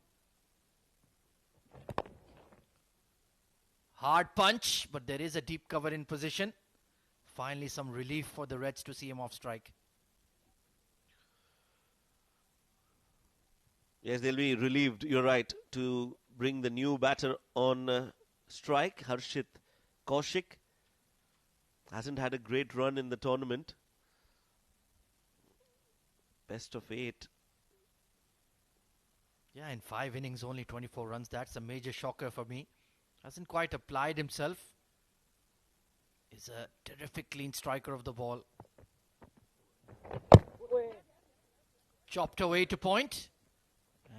Hard punch, but there is a deep cover in position. Finally, some relief for the Reds to see him off strike. Yes, they'll be relieved, you're right, to bring the new batter on strike. Harshit Kaushik hasn't had a great run in the tournament. Best of 8. Yeah, in 5 innings, only 24 runs. That's a major shocker for me. Hasn't quite applied himself. Is a terrific clean striker of the ball. Chopped away to point.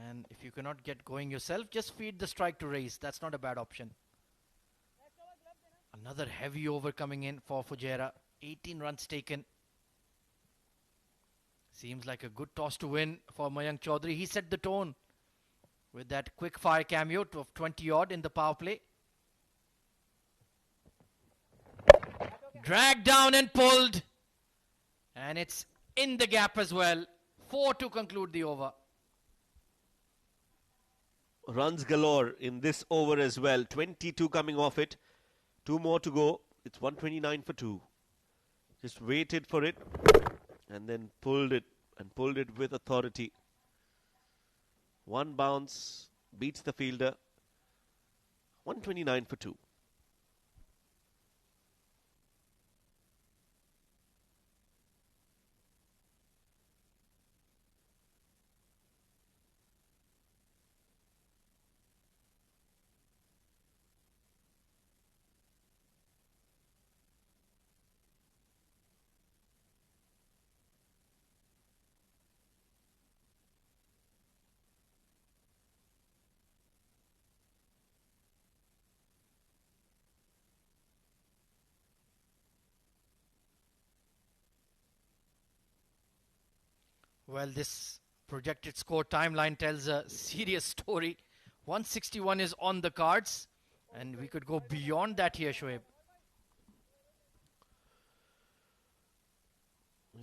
And if you cannot get going yourself, just feed the strike to Rais. That's not a bad option. Another heavy over coming in for Fujairah. 18 runs taken. Seems like a good toss to win for Mayank Chaudhary. He set the tone with that quick fire cameo of 20 odd in the power play. Dragged down and pulled. And it's in the gap as well. 4 to conclude the over. Runs galore in this over as well. 22 coming off it. 2 more to go. It's 129 for 2. Just waited for it and then pulled it, and pulled it with authority. One bounce beats the fielder. 129 for 2. Well, this projected score timeline tells a serious story. 161 is on the cards, and we could go beyond that here, Shoaib.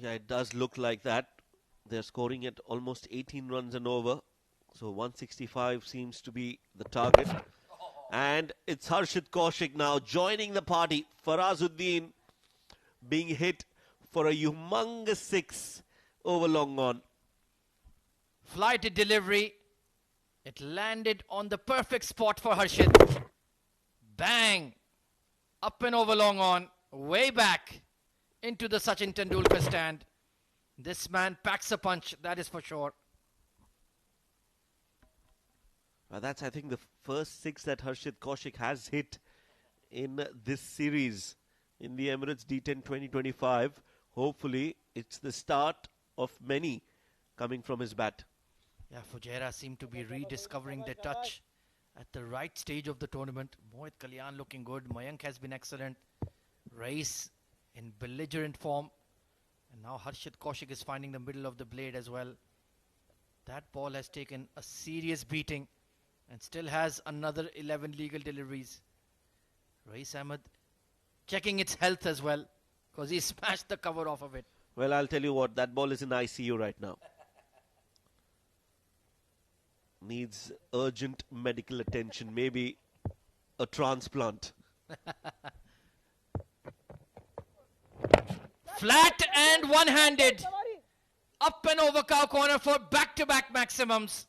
Yeah, it does look like that. They're scoring at almost 18 runs and over. So 165 seems to be the target. And it's Harshit Kaushik now joining the party. Farazuddin being hit for a humongous 6 over long on. Flighted delivery. It landed on the perfect spot for Harshit. Bang! Up and over long on. Way back into the Sachin Tendulkar stand. This man packs a punch, that is for sure. That's, I think, the first 6 that Harshit Kaushik has hit in this series in the Emirates D10 2025. Hopefully, it's the start of many coming from his bat. Yeah, Fujairah seem to be rediscovering their touch at the right stage of the tournament. Mohit Kalyan looking good. Mayank has been excellent. Rais in belligerent form. And now Harshit Kaushik is finding the middle of the blade as well. That ball has taken a serious beating and still has another 11 legal deliveries. Rais Ahmed checking its health as well, because he smashed the cover off of it. Well, I'll tell you what, that ball is in ICU right now. Needs urgent medical attention, maybe a transplant. Flat and one-handed. Up and over cow corner for back-to-back maximums.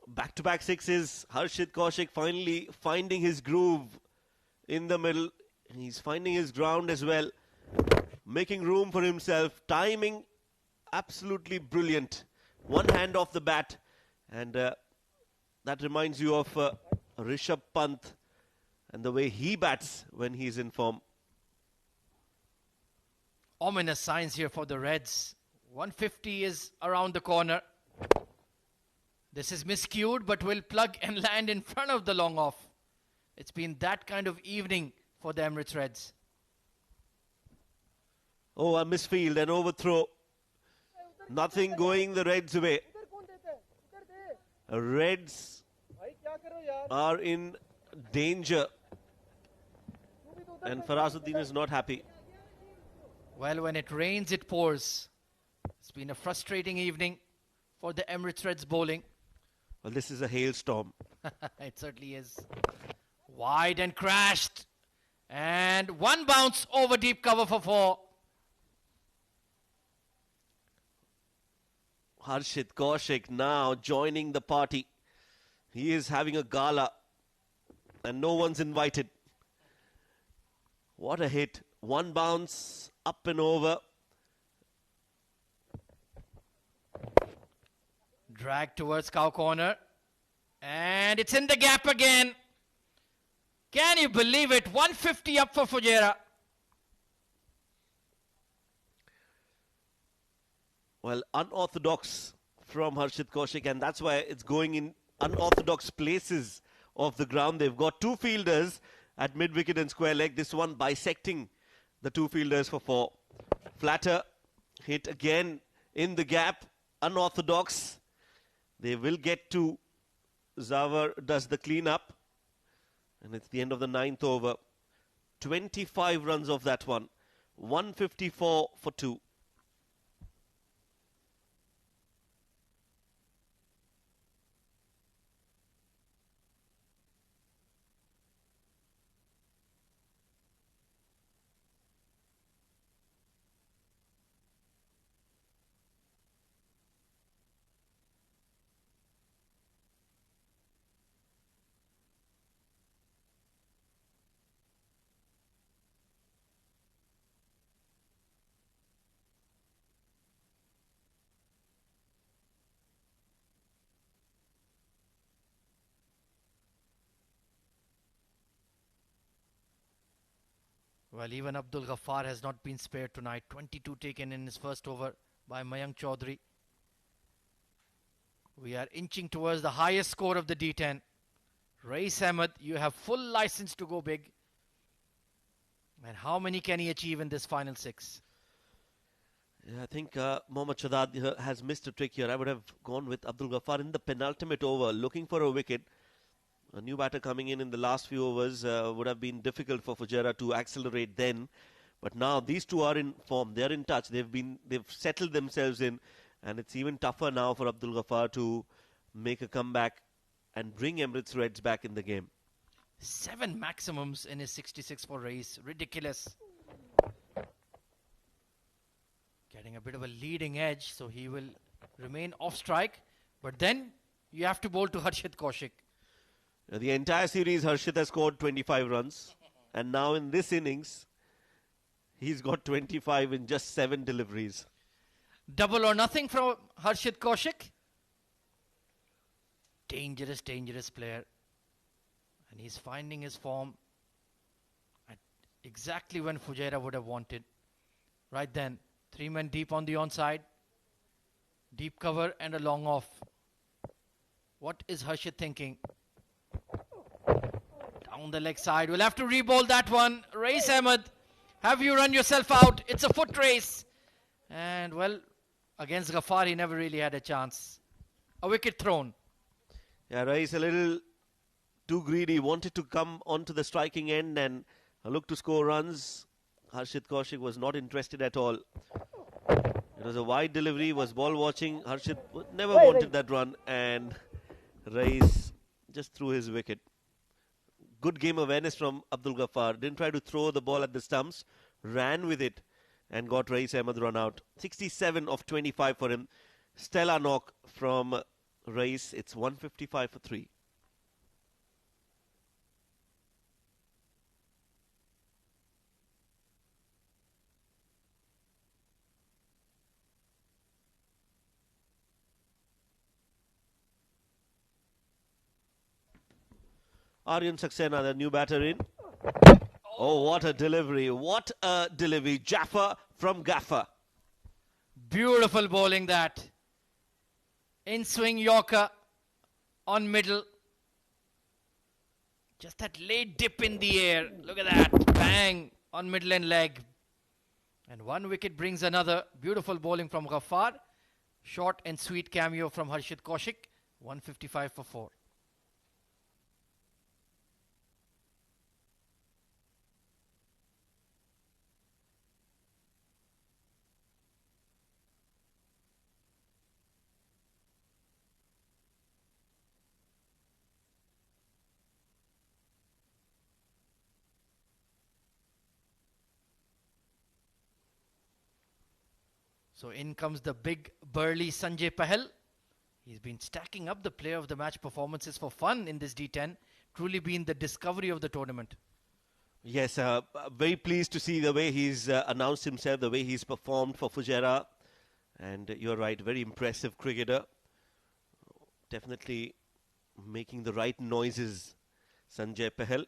Back-to-back sixes. Harshit Kaushik finally finding his groove in the middle. He's finding his ground as well. Making room for himself. Timing absolutely brilliant. One hand off the bat. And that reminds you of Rishabh Pant and the way he bats when he's in form. Ominous signs here for the Reds. 150 is around the corner. This is miscued, but will plug and land in front of the long off. It's been that kind of evening for the Emirates Reds. Oh, a misfield, an overthrow. Nothing going the Reds' way. Reds are in danger. And Farazuddin is not happy. Well, when it rains, it pours. It's been a frustrating evening for the Emirates Reds bowling. Well, this is a hailstorm. It certainly is. Wide and crashed. And one bounce over deep cover for 4. Harshit Kaushik now joining the party. He is having a gala and no one's invited. What a hit. One bounce, up and over. Drag towards cow corner. And it's in the gap again. Can you believe it? 150 up for Fujairah. Well, unorthodox from Harshit Kaushik, and that's why it's going in unorthodox places of the ground. They've got two fielders at mid-wicket and square leg. This one bisecting the two fielders for 4. Flatter hit again in the gap. Unorthodox. They will get to Zawar does the clean-up. And it's the end of the 9th over. 25 runs of that one. 154 for 2. Well, even Abdul Ghaffar has not been spared tonight. 22 taken in his first over by Mayank Chaudhary. We are inching towards the highest score of the D10. Rais Ahmed, you have full license to go big. And how many can he achieve in this final 6? Yeah, I think Mohammad Shadad has missed a trick here. I would have gone with Abdul Ghaffar in the penultimate over, looking for a wicket. A new batter coming in the last few overs would have been difficult for Fujairah to accelerate then. But now these two are in form. They're in touch. They've settled themselves in. And it's even tougher now for Abdul Ghaffar to make a comeback and bring Emirates Reds back in the game. 7 maximums in his 66 for Rais. Ridiculous. Getting a bit of a leading edge, so he will remain off strike. But then you have to bowl to Harshit Kaushik. The entire series, Harshit has scored 25 runs. And now in this innings, he's got 25 in just 7 deliveries. Double or nothing from Harshit Kaushik. Dangerous, dangerous player. And he's finding his form at exactly when Fujairah would have wanted. Right then, 3 men deep on the onside. Deep cover and a long off. What is Harshit thinking? Down the leg side. We'll have to re-bowl that one. Rais Ahmed, have you run yourself out? It's a foot race. And well, against Ghaffar, he never really had a chance. A wicket thrown. Yeah, Rais a little too greedy, wanted to come onto the striking end and look to score runs. Harshit Kaushik was not interested at all. It was a wide delivery, was ball watching. Harshit never wanted that run, and Rais just threw his wicket. Good game awareness from Abdul Ghaffar. Didn't try to throw the ball at the stumps, ran with it and got Rais Ahmed run out. 67 of 25 for him. Stellar knock from Rais. It's 155 for 3. Aryan Saxena, the new batter in. Oh, what a delivery. What a delivery. Jaffa from Gaffer. Beautiful bowling that. In swing Yorker on middle. Just that late dip in the air. Look at that. Bang on middle and leg. And one wicket brings another. Beautiful bowling from Ghaffar. Short and sweet cameo from Harshit Kaushik. 155 for 4. So in comes the big burly Sanjay Pahal. He's been stacking up the player of the match performances for fun in this D10. Truly been the discovery of the tournament. Yes, very pleased to see the way he's announced himself, the way he's performed for Fujairah. And you're right, very impressive cricketer. Definitely making the right noises, Sanjay Pahal.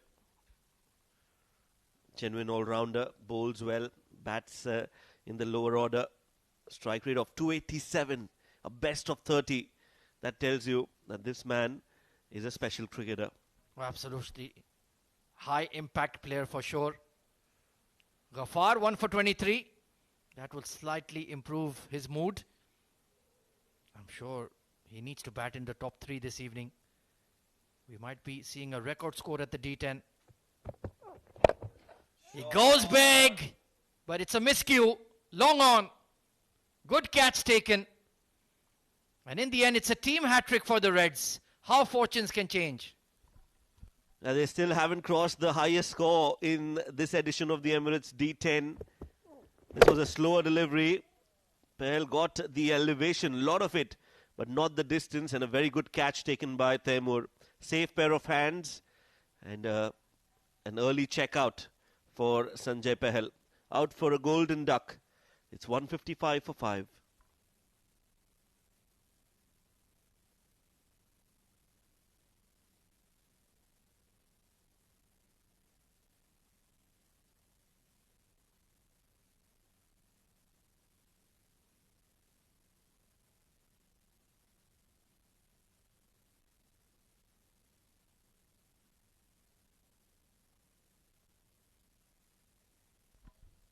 Genuine all-rounder, bowls well, bats in the lower order. Strike rate of 287, a best of 30. That tells you that this man is a special cricketer. Absolutely. High impact player for sure. Ghaffar 1 for 23. That will slightly improve his mood. I'm sure he needs to bat in the top 3 this evening. We might be seeing a record score at the D10. He goes big, but it's a miscue. Long on. Good catch taken. And in the end, it's a team hat-trick for the Reds. How fortunes can change. Now they still haven't crossed the highest score in this edition of the Emirates D10. This was a slower delivery. Pahal got the elevation, a lot of it, but not the distance, and a very good catch taken by Taimur. Safe pair of hands and an early check out for Sanjay Pahal. Out for a golden duck. It's 155 for 5.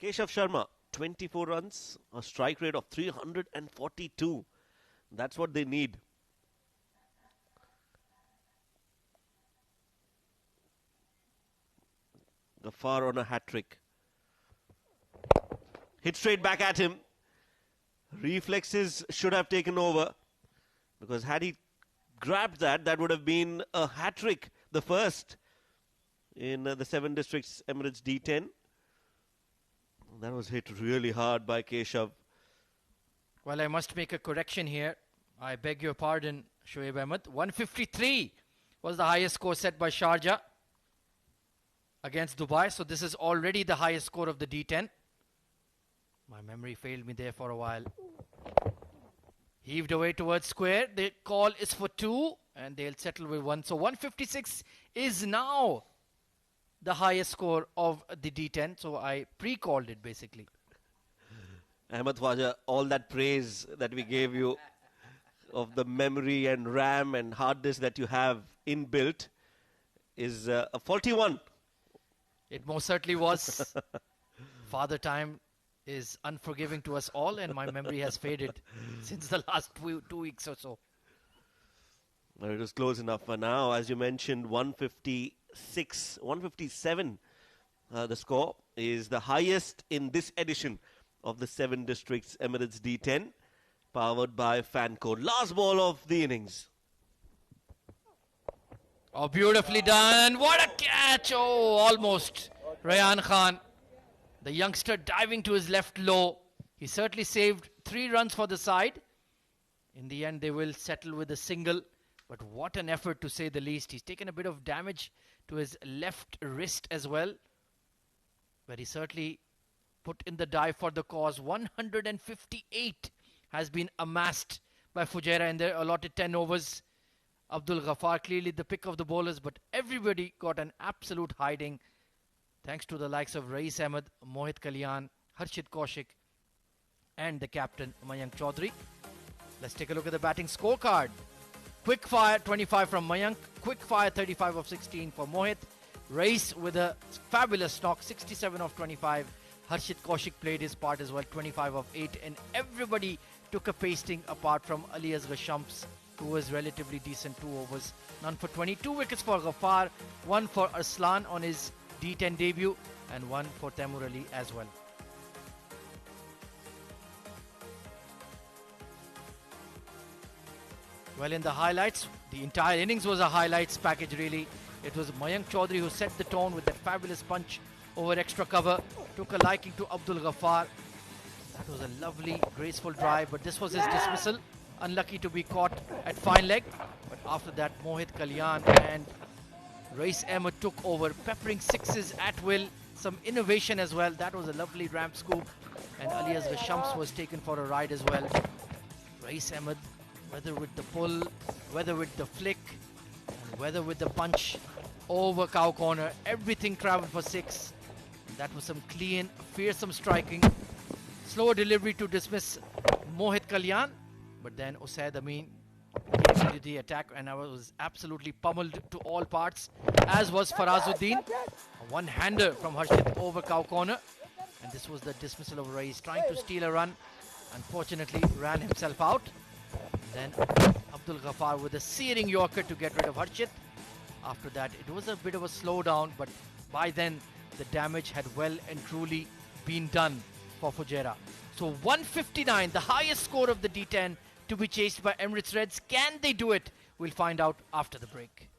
Keshav Sharma, 24 runs, a strike rate of 342. That's what they need. Ghaffar on a hat-trick. Hit straight back at him. Reflexes should have taken over, because had he grabbed that, that would have been a hat-trick, the first in the 7 districts Emirates D10. That was hit really hard by Keshav. Well, I must make a correction here. I beg your pardon, Shoaib Ahmed. 153 was the highest score set by Sharjah against Dubai. So this is already the highest score of the D10. My memory failed me there for a while. Heaved away towards square. The call is for 2 and they'll settle with 1. So 156 is now the highest score of the D10. So I pre-called it basically. Ahmed Khwaja, all that praise that we gave you of the memory and RAM and hard disk that you have inbuilt is a faulty one. It most certainly was. Father Time is unforgiving to us all, and my memory has faded since the last 2 weeks or so. Well, it was close enough for now. As you mentioned, 156, 157. The score is the highest in this edition of the 7 districts Emirates D10, powered by Fancode. Last ball of the innings. Oh, beautifully done. What a catch. Oh, almost. Rayan Khan, the youngster, diving to his left low. He certainly saved 3 runs for the side. In the end, they will settle with a single. But what an effort, to say the least. He's taken a bit of damage to his left wrist as well, but he certainly put in the dive for the cause. 158 has been amassed by Fujairah in their allotted 10 overs. Abdul Ghaffar clearly the pick of the bowlers, but everybody got an absolute hiding thanks to the likes of Rais Ahmed, Mohit Kalyan, Harshit Kaushik and the captain Mayank Chaudhary. Let's take a look at the batting scorecard. Quick fire 25 from Mayank, quick fire 35 of 16 for Mohit. Rais with a fabulous knock, 67 of 25. Harshit Kaushik played his part as well, 25 of 8. And everybody took a pasting apart from Ali Asghar Shams, who was relatively decent, 2 overs. None for 22 wickets for Ghaffar, 1 for Arslan on his D10 debut, and 1 for Taimur Ali as well. Well, in the highlights, the entire innings was a highlights package really. It was Mayank Chaudhary who set the tone with that fabulous punch over extra cover. Took a liking to Abdul Ghaffar. That was a lovely, graceful drive, but this was his dismissal. Unlucky to be caught at fine leg. But after that, Mohit Kalyan and Rais Ahmed took over, peppering sixes at will. Some innovation as well. That was a lovely ramp scoop. And Ali Asghar Shams was taken for a ride as well. Rais Ahmed, whether with the pull, whether with the flick, and whether with the punch over cow corner, everything travelled for 6. That was some clean, fearsome striking. Slower delivery to dismiss Mohit Kalyan, but then Usaid Amin came into the attack and I was absolutely pummeled to all parts, as was Farazuddin. A one-hander from Harshit over cow corner, and this was the dismissal of Rais, trying to steal a run. Unfortunately, ran himself out. Then Abdul Ghaffar with a searing Yorker to get rid of Harshit. After that, it was a bit of a slowdown, but by then the damage had well and truly been done for Fujairah. So 159, the highest score of the D10 to be chased by Emirates Reds. Can they do it? We'll find out after the break.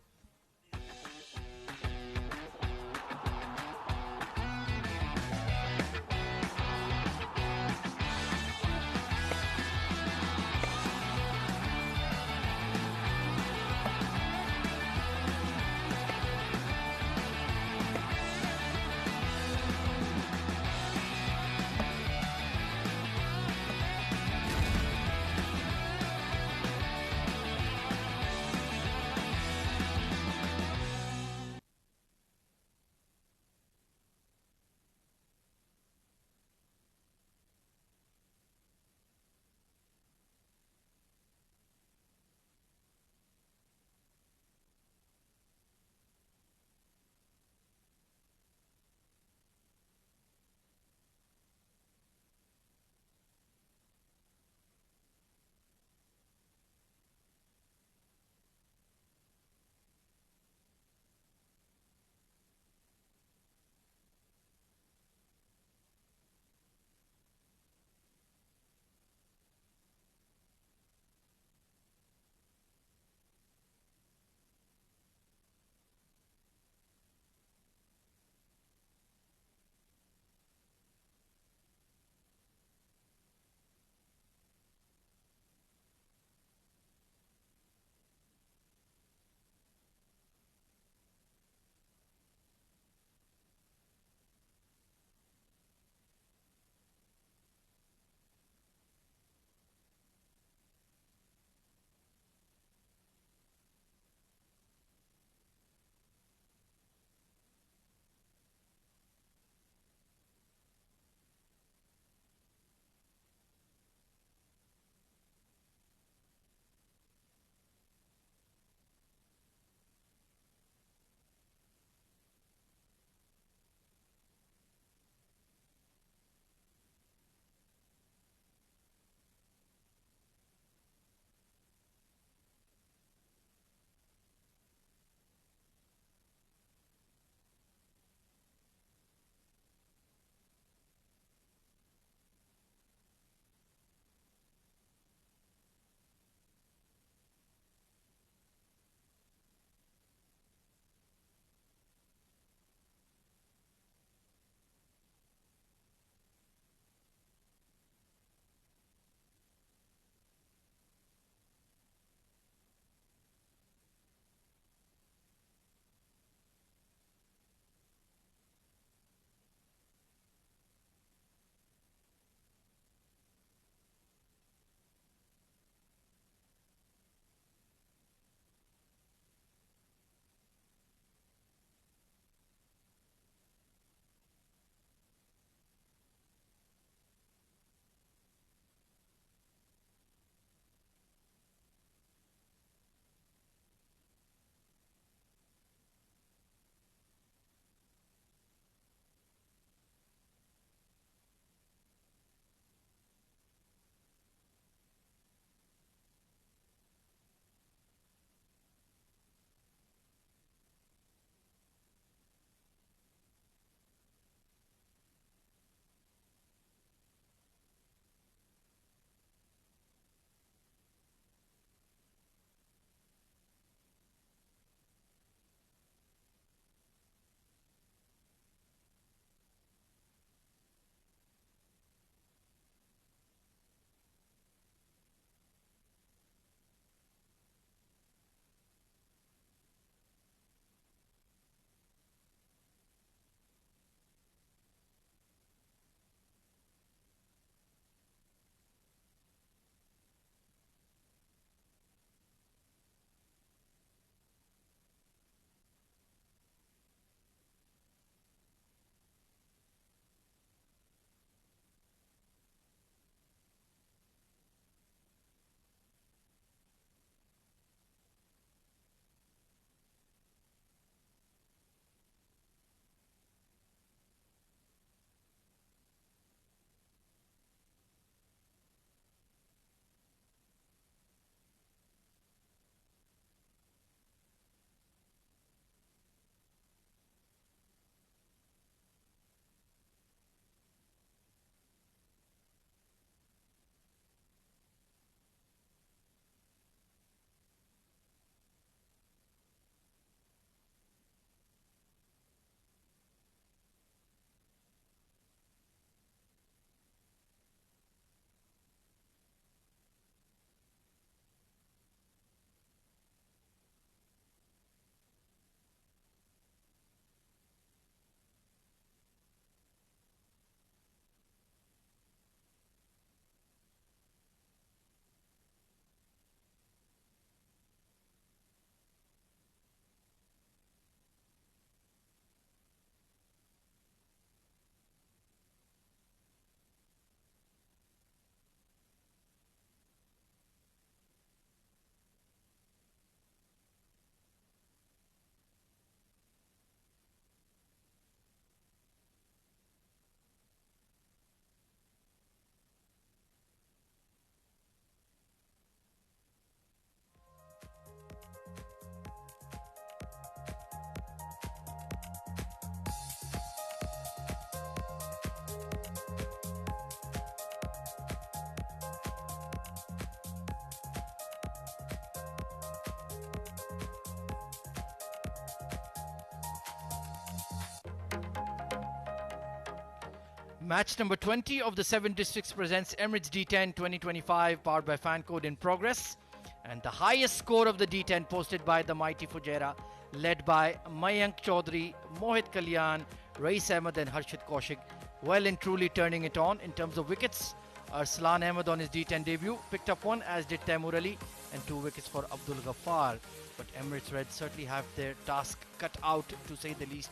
Match number 20 of the 7 districts presents Emirates D10 2025 powered by Fancode in progress. And the highest score of the D10 posted by the mighty Fujairah, led by Mayank Chaudhary, Mohit Kalyan, Rais Ahmed and Harshit Kaushik, well and truly turning it on in terms of wickets. Arslan Ahmed on his D10 debut picked up one, as did Taimur Ali, and 2 wickets for Abdul Ghaffar. But Emirates Red certainly have their task cut out, to say the least.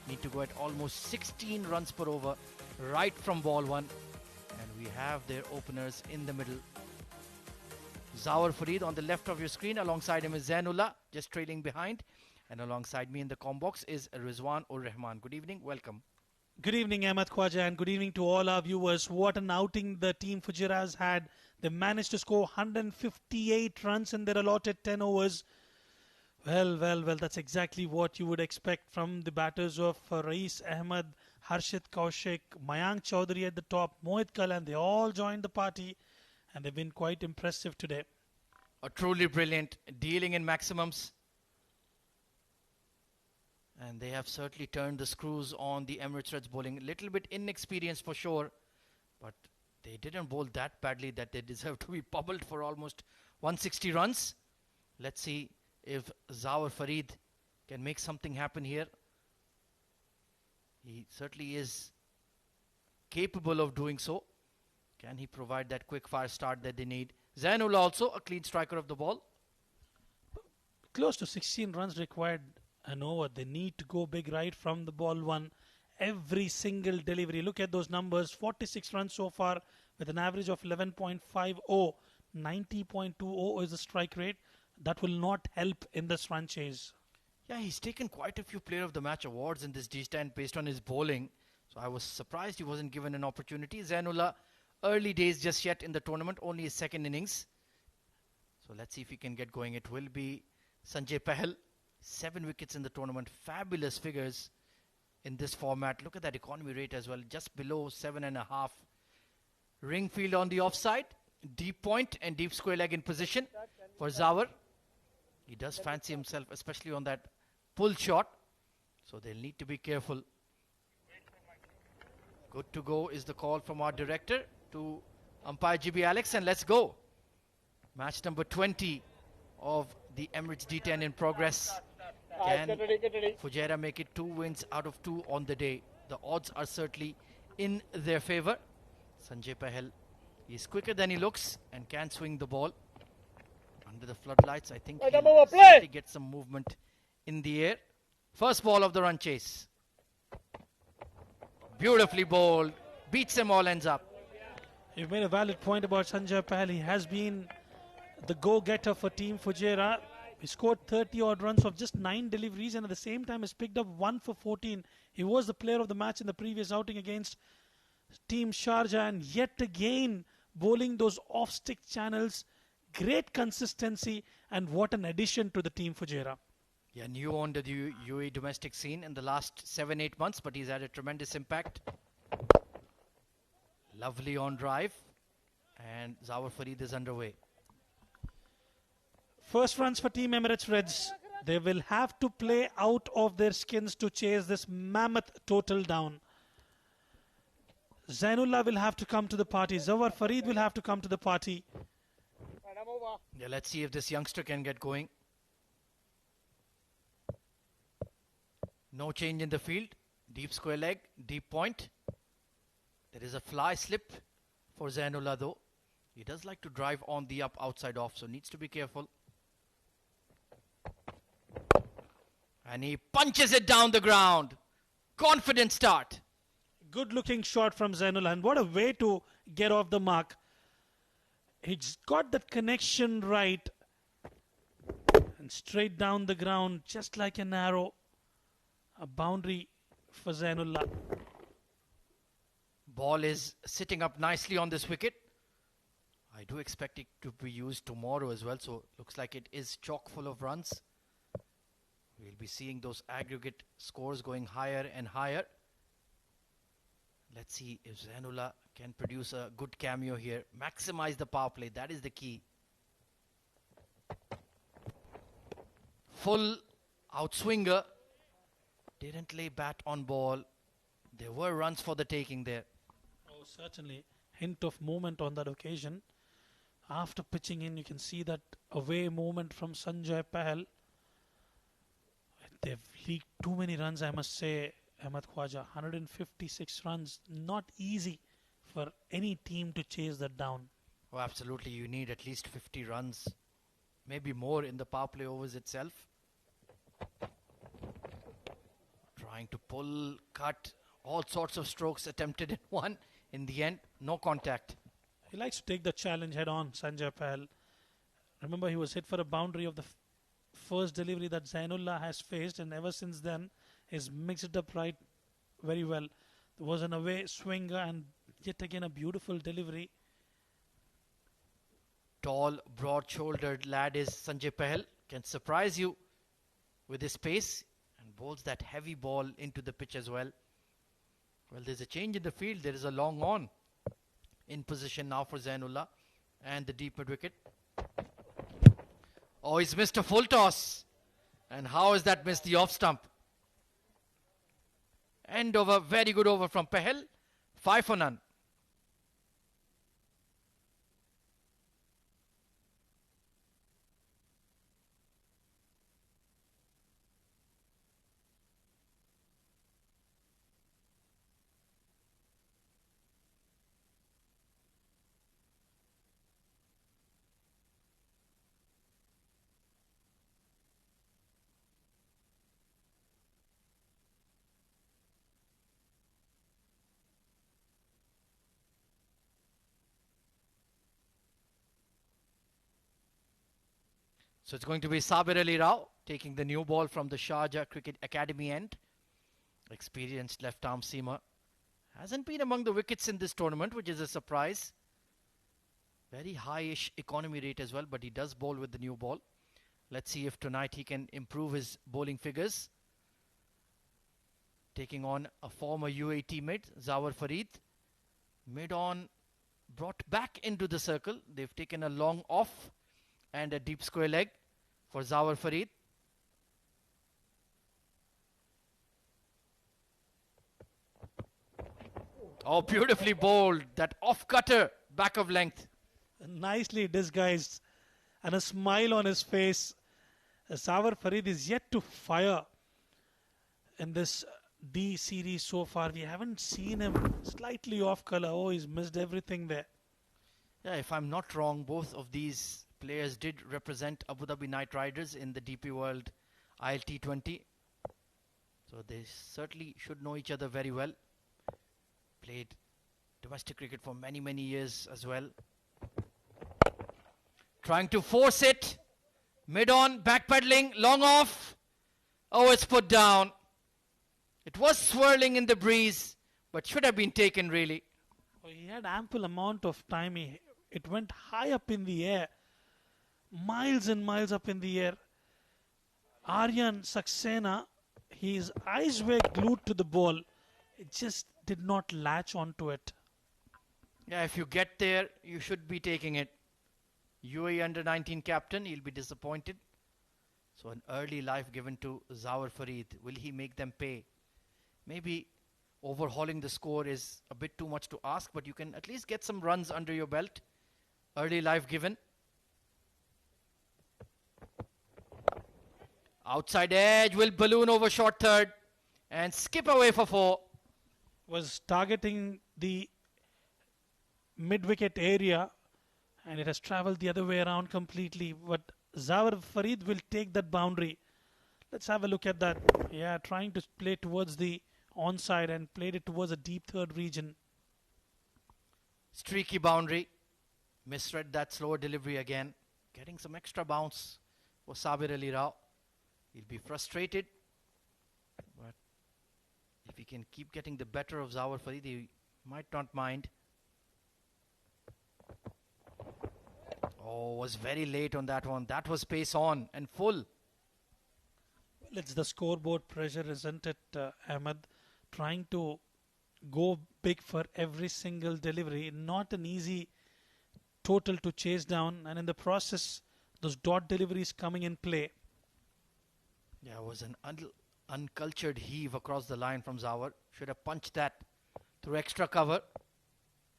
Need to go at almost 16 runs per over right from ball 1. And we have their openers in the middle. Zawar Farid on the left of your screen. Alongside him is Zainullah, just trailing behind. And alongside me in the com box is Rizwan ur Rahman. Good evening, welcome. Good evening, Ahmed Khwaja, and good evening to all our viewers. What an outing the team Fujairah has had. They managed to score 158 runs in their allotted 10 overs. Well, that's exactly what you would expect from the batters of Rais Ahmed, Harshit Kaushik, Mayank Chaudhary at the top, Mohit Kalyan. They all joined the party and they've been quite impressive today. Truly brilliant, dealing in maximums. And they have certainly turned the screws on the Emirates Reds bowling. A little bit inexperienced for sure, but they didn't bowl that badly that they deserve to be pummeled for almost 160 runs. Let's see if Zawar Farid can make something happen here. He certainly is capable of doing so. Can he provide that quick fire start that they need? Zainullah also a clean striker of the ball. Close to 16 runs required an over. They need to go big right from the ball 1. Every single delivery. Look at those numbers. 46 runs so far with an average of 11.50. 90.20 is the strike rate. That will not help in this run chase. Yeah, he's taken quite a few Player of the Match awards in this D10 based on his bowling. So I was surprised he wasn't given an opportunity. Zainullah, early days just yet in the tournament, only his second innings. So let's see if he can get going. It will be Sanjay Pahal. 7 wickets in the tournament. Fabulous figures in this format. Look at that economy rate as well. Just below 7.5. Ringfield on the offside. Deep point and deep square leg in position for Zawar. He does fancy himself, especially on that pull shot. So they'll need to be careful. Good to go is the call from our director to umpire GB Alex, and let's go. Match number 20 of the Emirates D10 in progress. Can Fujairah make it 2 wins out of 2 on the day? The odds are certainly in their favour. Sanjay Pahal is quicker than he looks and can swing the ball. Under the floodlights, I think he'll certainly get some movement in the air. First ball of the run chase. Beautifully bowled. Beats them all, ends up. You've made a valid point about Sanjay Pahal. He has been the go-getter for Team Fujairah. He scored 30 odd runs of just 9 deliveries, and at the same time has picked up 1 for 14. He was the player of the match in the previous outing against Team Sharjah, and yet again bowling those off-stick channels. Great consistency, and what an addition to the Team Fujairah. Yeah, new on the UAE domestic scene in the last 7-8 months, but he's had a tremendous impact. Lovely on drive, and Zawar Farid is underway. First runs for Team Emirates Reds. They will have to play out of their skins to chase this mammoth total down. Zainullah will have to come to the party. Zawar Farid will have to come to the party. Yeah, let's see if this youngster can get going. No change in the field. Deep square leg, deep point. There is a fly slip for Zainullah though. He does like to drive on the up outside off, so needs to be careful. And he punches it down the ground. Confident start. Good looking shot from Zainullah, and what a way to get off the mark. He's got that connection right and straight down the ground, just like an arrow. A boundary for Zainullah. Ball is sitting up nicely on this wicket. I do expect it to be used tomorrow as well, so looks like it is chock full of runs. We'll be seeing those aggregate scores going higher and higher. Let's see if Zainullah can produce a good cameo here. Maximize the power play. That is the key. Full outswinger. Didn't lay bat on ball. There were runs for the taking there. Certainly, hint of movement on that occasion. After pitching in, you can see that away movement from Sanjay Pahal. They've leaked too many runs, I must say, Ahmed Khwaja. 156 runs, not easy for any team to chase that down. Oh, absolutely. You need at least 50 runs, maybe more in the power play overs itself. Trying to pull, cut, all sorts of strokes attempted in one. In the end, no contact. He likes to take the challenge head on, Sanjay Pahal. Remember, he was hit for a boundary of the first delivery that Zainullah has faced, and ever since then, he's mixed it up right very well. There was an away swinger, and yet again a beautiful delivery. Tall, broad-shouldered lad is Sanjay Pahal. Can surprise you with his pace and bowls that heavy ball into the pitch as well. Well, there's a change in the field. There is a long on in position now for Zainullah and the deep mid wicket. Oh, he's missed a full toss. And how has that missed the off stump? End over, very good over from Pahal. 5 for none. So it's going to be Sabir Ali Rao taking the new ball from the Sharjah Cricket Academy end. Experienced left arm seamer. Hasn't been among the wickets in this tournament, which is a surprise. Very high-ish economy rate as well, but he does bowl with the new ball. Let's see if tonight he can improve his bowling figures. Taking on a former UAE teammate, Zawar Farid. Mid on, brought back into the circle. They've taken a long off and a deep square leg for Zawar Farid. Oh, beautifully bowled. That off cutter, back of length. Nicely disguised and a smile on his face. Zawar Farid is yet to fire in this D series so far. We haven't seen him slightly off color. Oh, he's missed everything there. Yeah, if I'm not wrong, both of these players did represent Abu Dhabi Knight Riders in the DP World ILT20. So they certainly should know each other very well. Played domestic cricket for many, many years as well. Trying to force it. Mid on, backpedaling, long off. Oh, it's put down. It was swirling in the breeze, but should have been taken really. Oh, he had ample amount of time. It went high up in the air. Miles and miles up in the air. Aryan Saxena, his eyes were glued to the ball. It just did not latch onto it. Yeah, if you get there, you should be taking it. UAE under-19 captain, he'll be disappointed. So an early life given to Zawar Farid. Will he make them pay? Maybe overhauling the score is a bit too much to ask, but you can at least get some runs under your belt. Early life given. Outside edge will balloon over short third and skip away for 4. Was targeting the mid-wicket area and it has travelled the other way around completely. But Zawar Farid will take that boundary. Let's have a look at that. Yeah, trying to play towards the onside and played it towards a deep third region. Streaky boundary. Misread that slower delivery again. Getting some extra bounce for Sabir Ali Rao. He'll be frustrated. But if he can keep getting the better of Zawar Farid, he might not mind. Oh, was very late on that one. That was pace on and full. Well, it's the scoreboard pressure, isn't it, Ahmed? Trying to go big for every single delivery. Not an easy total to chase down. And in the process, those dot deliveries coming in play. Yeah, it was an uncultured heave across the line from Zawar. Should have punched that through extra cover.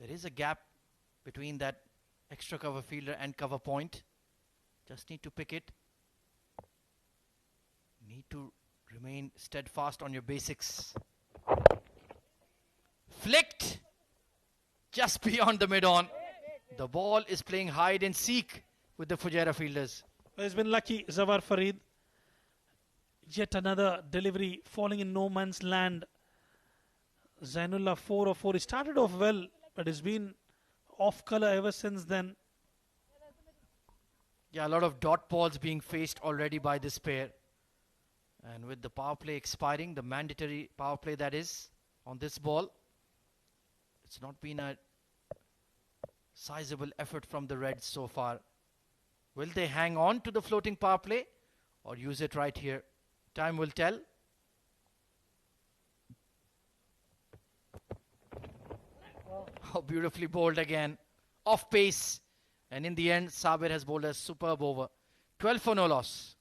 There is a gap between that extra cover fielder and cover point. Just need to pick it. Need to remain steadfast on your basics. Flicked just beyond the mid-on. The ball is playing hide and seek with the Fujairah fielders. Well, he's been lucky, Zawar Farid. Yet another delivery falling in no man's land. Zainullah 4 of 4. He started off well, but has been off color ever since then. Yeah, a lot of dot balls being faced already by this pair. And with the power play expiring, the mandatory power play that is on this ball, it's not been a sizable effort from the Reds so far. Will they hang on to the floating power play or use it right here? Time will tell. Oh, beautifully bowled again. Off pace. And in the end, Sabir has bowled a superb over. 12 for no loss.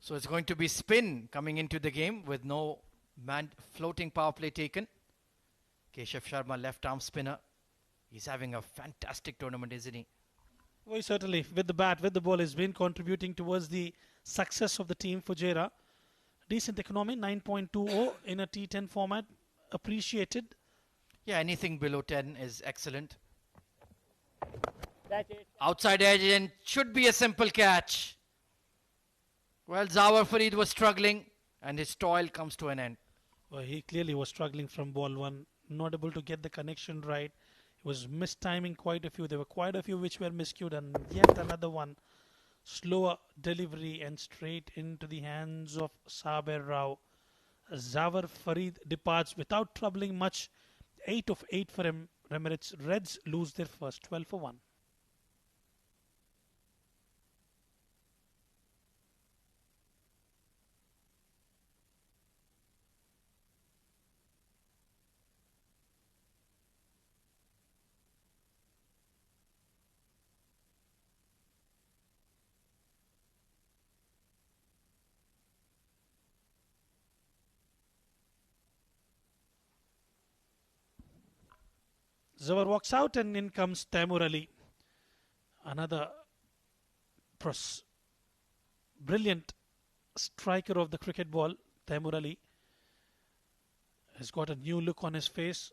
So it's going to be spin coming into the game with no floating power play taken. Keshav Sharma, left arm spinner. He's having a fantastic tournament, isn't he? Well, certainly, with the bat, with the ball, has been contributing towards the success of the team. Fujairah, decent economy, 9.20 in a T10 format, appreciated. Yeah, anything below 10 is excellent. Outside edge and should be a simple catch. Well, Zawar Farid was struggling and his toil comes to an end. Well, he clearly was struggling from ball one, not able to get the connection right. He was mistiming quite a few. There were quite a few which were miscued, and yet another one. Slower delivery and straight into the hands of Saber Rao. Zawar Farid departs without troubling much. 8 of 8 for him. Emirates Reds lose their first, 12 for 1. Zawar walks out and in comes Taimur Ali. Another brilliant striker of the cricket ball. Taimur Ali has got a new look on his face.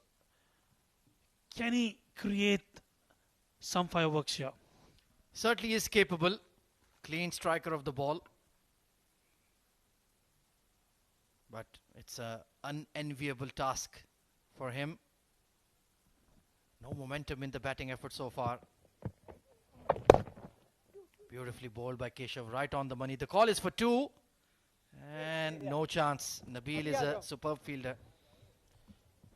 Can he create some fireworks here? Certainly is capable. Clean striker of the ball. But it's an unenviable task for him. No momentum in the batting effort so far. Beautifully bowled by Keshav, right on the money. The call is for 2. And no chance. Nabil is a superb fielder.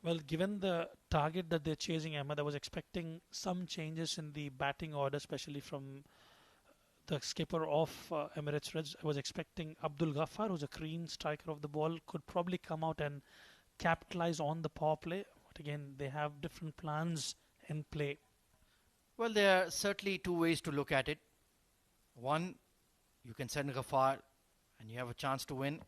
Well, given the target that they're chasing, Ahmed, I was expecting some changes in the batting order, especially from the skipper of Emirates Reds. I was expecting Abdul Ghaffar, who's a clean striker of the ball, could probably come out and capitalize on the power play. But again, they have different plans in play. Well, there are certainly two ways to look at it. One, you can send Ghaffar and you have a chance to win.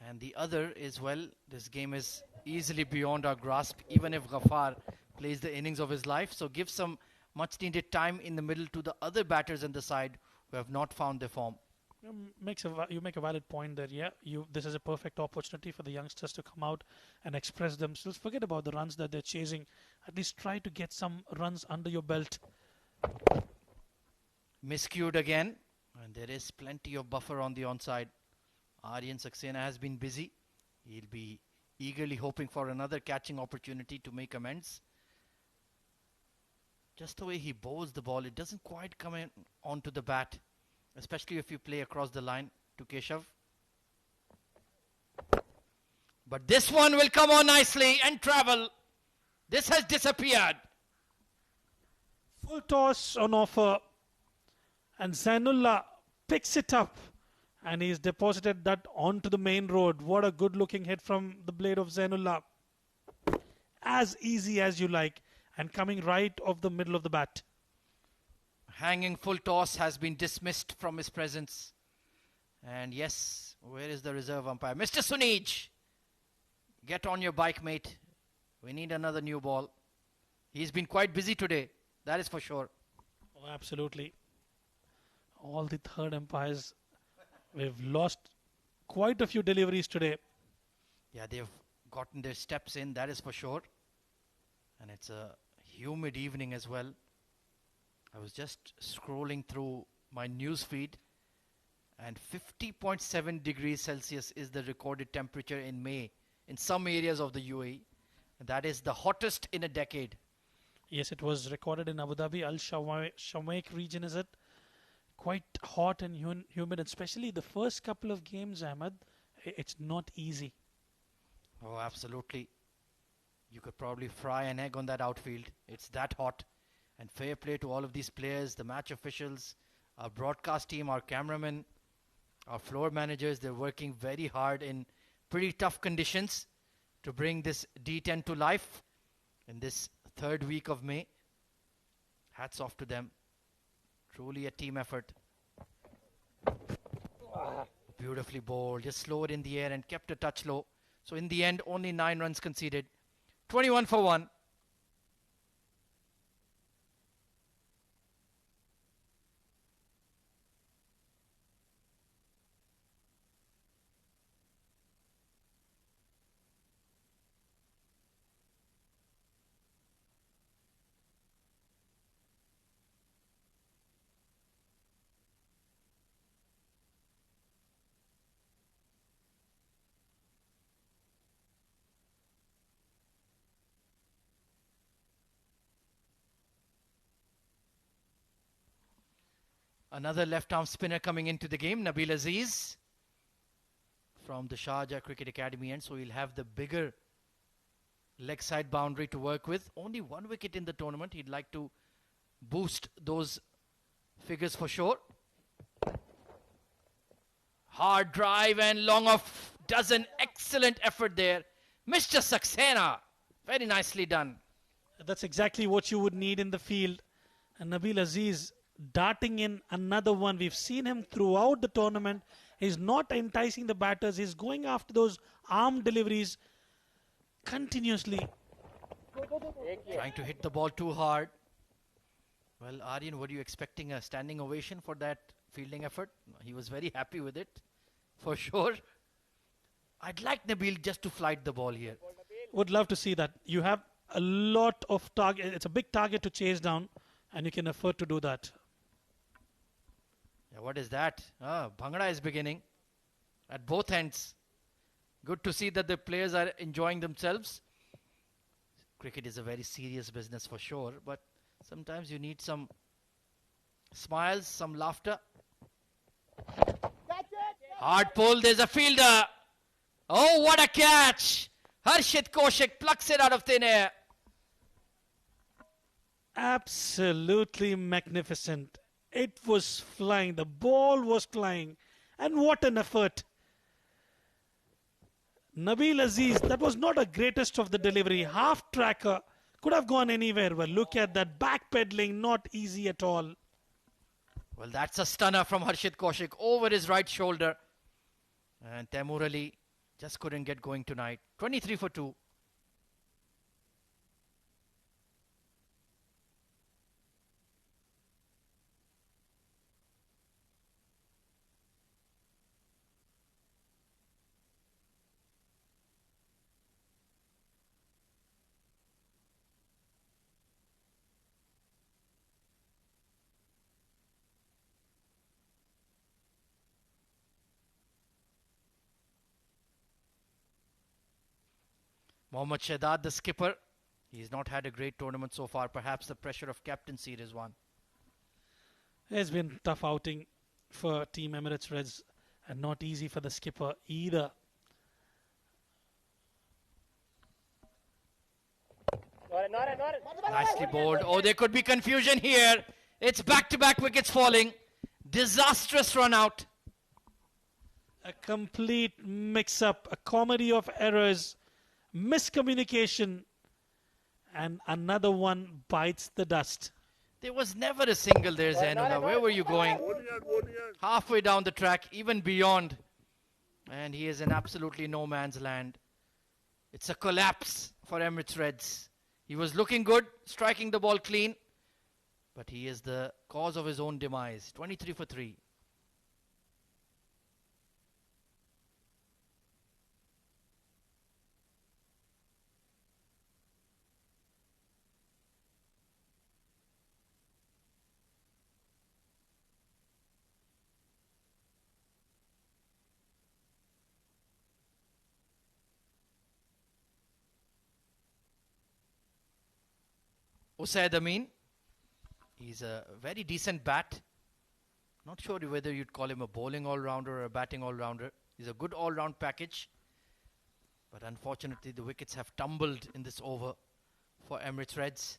And the other is, well, this game is easily beyond our grasp, even if Ghaffar plays the innings of his life. So give some much needed time in the middle to the other batters on the side who have not found their form. You make a valid point there. Yeah, this is a perfect opportunity for the youngsters to come out and express themselves. Forget about the runs that they're chasing. At least try to get some runs under your belt. Miscued again, and there is plenty of buffer on the onside. Aryan Saxena has been busy. He'll be eagerly hoping for another catching opportunity to make amends. Just the way he bowls the ball, it doesn't quite come in onto the bat, especially if you play across the line to Keshav. But this one will come on nicely and travel. This has disappeared. Full toss on offer, and Zainullah picks it up, and he's deposited that onto the main road. What a good looking hit from the blade of Zainullah. As easy as you like, and coming right off the middle of the bat. Hanging full toss has been dismissed from his presence. And yes, where is the reserve umpire? Mr. Sunij, get on your bike, mate. We need another new ball. He's been quite busy today, that is for sure. Oh, absolutely. All the third umpires, we've lost quite a few deliveries today. Yeah, they've gotten their steps in, that is for sure. And it's a humid evening as well. I was just scrolling through my news feed, and 50.7 degrees Celsius is the recorded temperature in May in some areas of the UAE. And that is the hottest in a decade. Yes, it was recorded in Abu Dhabi, Al Shamaik region, is it? Quite hot and humid, especially the first couple of games, Ahmed. It's not easy. Oh, absolutely. You could probably fry an egg on that outfield. It's that hot. And fair play to all of these players, the match officials, our broadcast team, our cameramen, our floor managers. They're working very hard in pretty tough conditions to bring this D10 to life in this third week of May. Hats off to them. Truly a team effort. Beautifully bowled. Just slow it in the air and kept a touch low. So in the end, only 9 runs conceded. 21 for 1. Another left-arm spinner coming into the game, Nabil Aziz from the Sharjah Cricket Academy, and so he'll have the bigger leg side boundary to work with. Only 1 wicket in the tournament. He'd like to boost those figures for sure. Hard drive and long off. Does an excellent effort there. Mr. Saxena. Very nicely done. That's exactly what you would need in the field. And Nabil Aziz darting in another one. We've seen him throughout the tournament. He's not enticing the batters. He's going after those arm deliveries continuously. Trying to hit the ball too hard. Well, Aryan, were you expecting a standing ovation for that fielding effort? He was very happy with it, for sure. I'd like Nabil just to flight the ball here. Would love to see that. You have a lot of target. It's a big target to chase down, and you can afford to do that. Yeah, what is that? Bhangra is beginning at both ends. Good to see that the players are enjoying themselves. Cricket is a very serious business for sure, but sometimes you need some smiles, some laughter. Hard pull, there's a fielder. Oh, what a catch! Harshit Kaushik plucks it out of thin air. Absolutely magnificent. It was flying. The ball was flying. And what an effort. Nabil Aziz, that was not a greatest of the delivery. Half tracker. Could have gone anywhere. But look at that backpedaling. Not easy at all. Well, that's a stunner from Harshit Kaushik over his right shoulder. And Taimur Ali just couldn't get going tonight. 23 for 2. Mohammad Shahzad, the skipper, He's not had a great tournament so far. Perhaps the pressure of captaincy is one. It's been a tough outing for Team Emirates Reds and not easy for the skipper either. Nicely bowled. Oh, there could be confusion here. It's back-to-back wickets falling. Disastrous run out. A complete mix-up, a comedy of errors, miscommunication, and another one bites the dust. There was never a single there, Zainullah. Where were you going? Halfway down the track, even beyond. And he is in absolutely no man's land. It's a collapse for Emirates Reds. He was looking good, striking the ball clean. But he is the cause of his own demise. 23 for 3. Usaid Amin. He's a very decent bat. Not sure whether you'd call him a bowling all-rounder or a batting all-rounder. He's a good all-round package. But unfortunately, the wickets have tumbled in this over for Emirates Reds.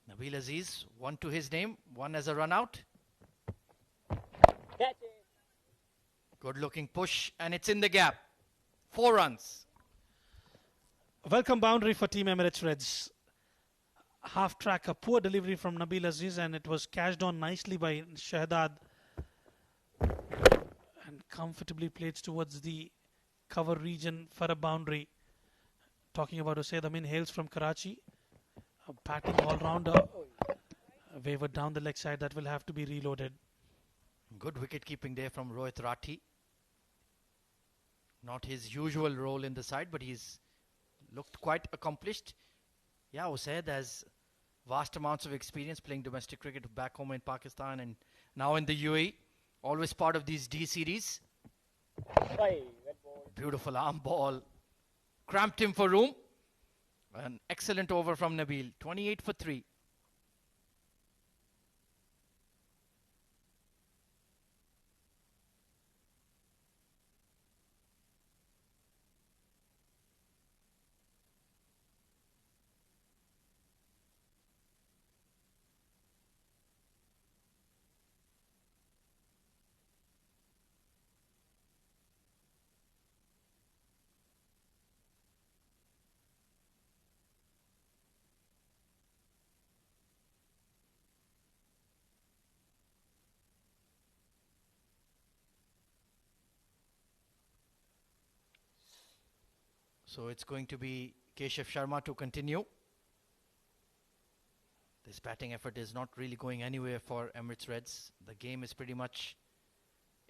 Nabil Aziz, one to his name, one as a run-out. Good-looking push, and it's in the gap. 4 runs. Welcome boundary for Team Emirates Reds. Half track, a poor delivery from Nabil Aziz, and it was cashed on nicely by Shahdad and comfortably played towards the cover region for a boundary. Talking about Usaid Amin, hails from Karachi, a batting all-rounder, wavered down the leg side. That will have to be reloaded. Good wicket keeping there from Rohit Rathi. Not his usual role in the side, but he's looked quite accomplished. Yeah, Usaid has vast amounts of experience playing domestic cricket back home in Pakistan and now in the UAE. Always part of these D series. Beautiful arm ball. Cramped him for room. An excellent over from Nabil. 28 for 3. So it's going to be Keshav Sharma to continue. This batting effort is not really going anywhere for Emirates Reds. The game is pretty much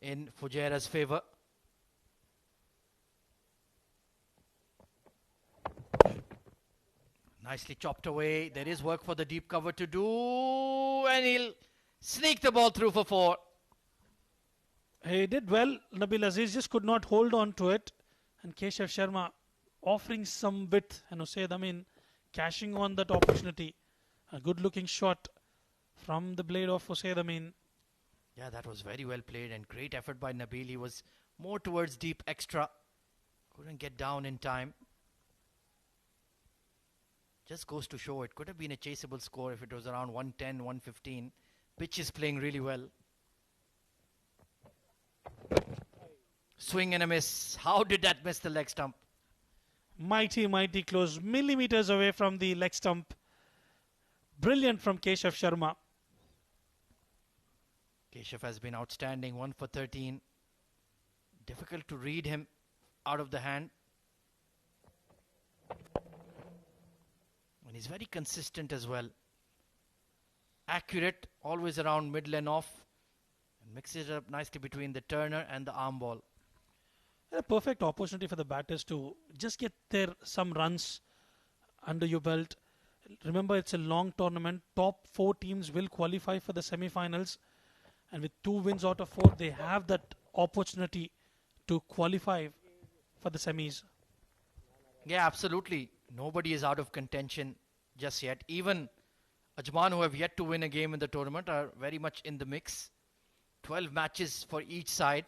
in Fujairah's favour. Nicely chopped away. There is work for the deep cover to do. And he'll sneak the ball through for 4. He did well. Nabil Aziz just could not hold on to it. And Keshav Sharma offering some width, and Usaid Amin cashing on that opportunity. A good looking shot from the blade of Usaid Amin. Yeah, that was very well played and great effort by Nabil. He was more towards deep extra. Couldn't get down in time. Just goes to show it could have been a chaseable score if it was around 110, 115. Pitch is playing really well. Swing and a miss. How did that miss the leg stump? Mighty, mighty close. Millimeters away from the leg stump. Brilliant from Keshav Sharma. Keshav has been outstanding. 1 for 13. Difficult to read him out of the hand. And he's very consistent as well. Accurate, always around middle and off. And mixes it up nicely between the turner and the arm ball. A perfect opportunity for the batters to just get their some runs under your belt. Remember, it's a long tournament. Top 4 teams will qualify for the semi-finals. And with 2 wins out of 4, they have that opportunity to qualify for the semis. Yeah, absolutely. Nobody is out of contention. just yet. Even Ajman, who have yet to win a game in the tournament, are very much in the mix. 12 matches for each side.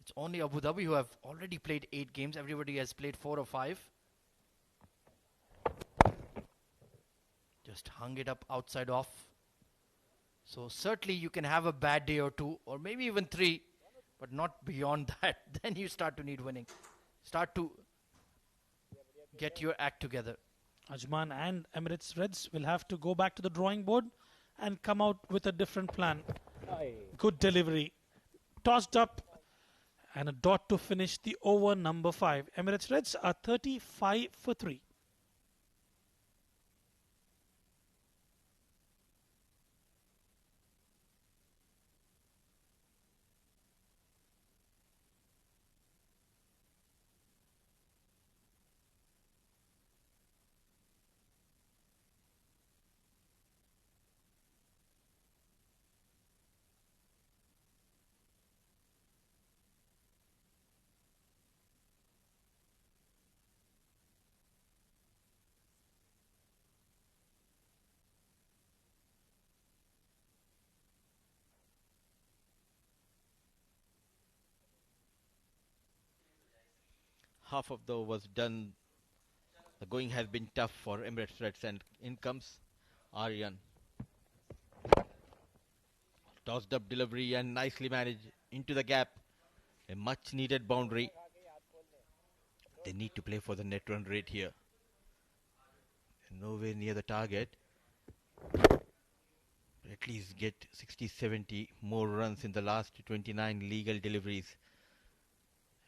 It's only Abu Dhabi who have already played 8 games. Everybody has played 4 or 5. Just hung it up outside off. So certainly you can have a bad day or 2, or maybe even 3, but not beyond that. Then you start to need winning. Start to get your act together. Ajman and Emirates Reds will have to go back to the drawing board and come out with a different plan. Good delivery. Tossed up and a dot to finish the over number 5. Emirates Reds are 35 for 3. Half of the overs done. The going has been tough for Emirates Reds, and in comes Aryan. Tossed up delivery and nicely managed into the gap. A much needed boundary. They need to play for the net run rate here. Nowhere near the target. At least get 60-70 more runs in the last 29 legal deliveries.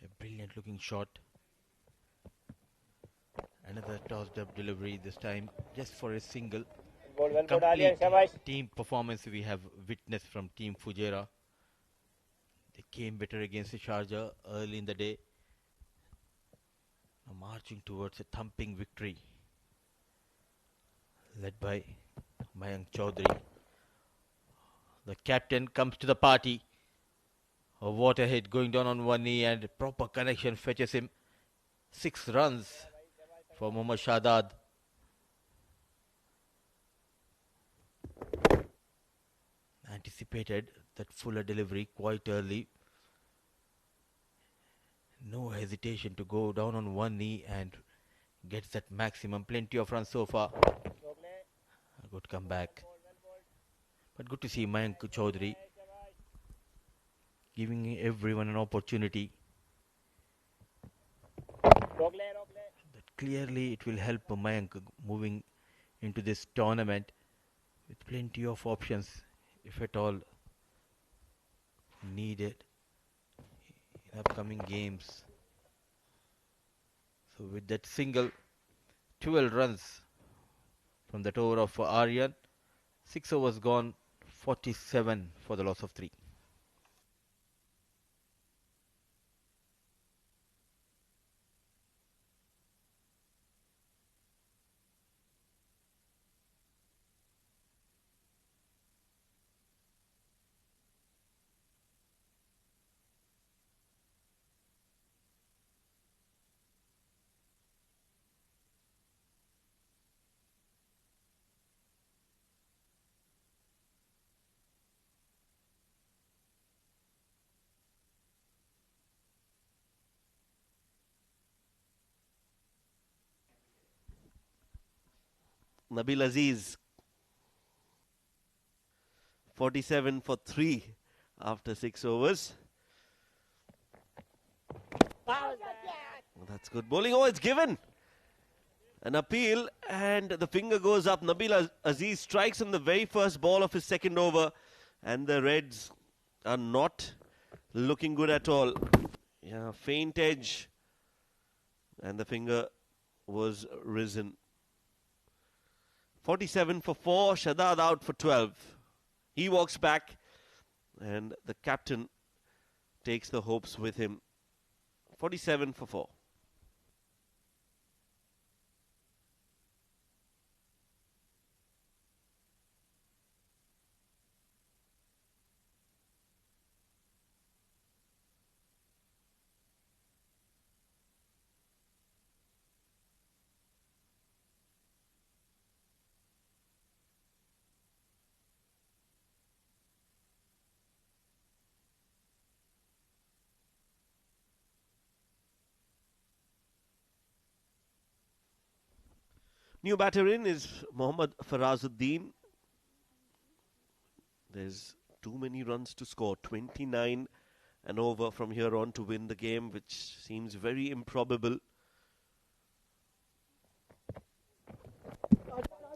A brilliant looking shot. Another tossed up delivery, this time just for a single. Complete team performance we have witnessed from Team Fujairah. They came better against Sharjah early in the day. Now marching towards a thumping victory. Led by Mayank Chaudhary. The captain comes to the party. A water hit going down on one knee, and proper connection fetches him 6 runs for Mohammad Shadad. Anticipated that fuller delivery quite early. No hesitation to go down on one knee and gets that maximum. Plenty of runs so far. A good comeback. But good to see Mayank Chaudhary giving everyone an opportunity. That clearly it will help Mayank moving into this tournament with plenty of options, if at all needed in upcoming games. So with that single, 12 runs from that over of Aryan, 6 overs gone, 47 for the loss of 3. Nabil Aziz, 47 for 3 after 6 overs. That's good bowling. Oh, it's given. An appeal and the finger goes up. Nabil Aziz strikes on the very first ball of his second over, and the Reds are not looking good at all. Yeah, faint edge, and the finger was risen. 47 for 4, Shadad out for 12. He walks back and the captain takes the hopes with him. 47 for 4. New batter in is Mohammad Farazuddin. There's too many runs to score. 29 and over from here on to win the game, which seems very improbable.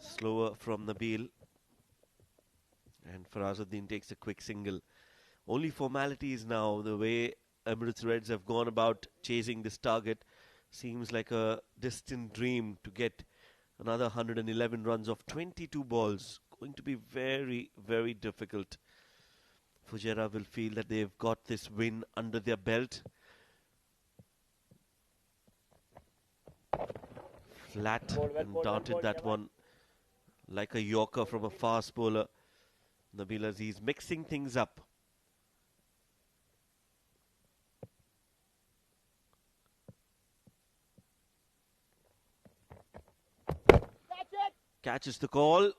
Slower from Nabil. And Farazuddin takes a quick single. Only formalities now. The way Emirates Reds have gone about chasing this target seems like a distant dream to get another 111 runs off 22 balls. Going to be very, very difficult. Fujairah will feel that they've got this win under their belt. Flat and darted that one like a yorker from a fast bowler. Nabil Aziz mixing things up. Catches the call.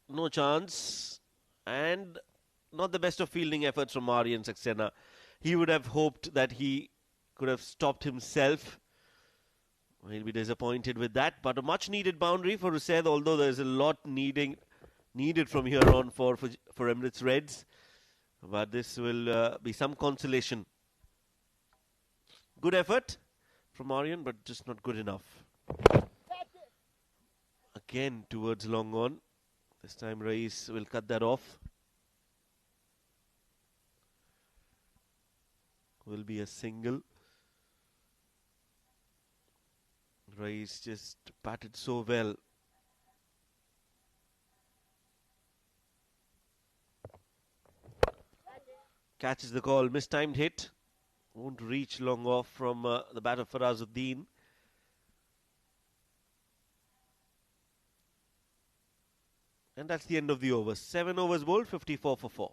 No chance. And not the best of fielding efforts from Aryan Saxena. He would have hoped that he could have stopped himself. He'll be disappointed with that. But a much needed boundary for Usaid, although there's a lot needed from here on for Emirates Reds. But this will be some consolation. Good effort from Aryan, but just not good enough. Again towards long on. This time Rais will cut that off. Will be a single. Rais just batted so well. Catches the call. Mistimed hit. Won't reach long off from the batter Farazuddin. And that's the end of the over. 7 overs bowled, 54 for 4.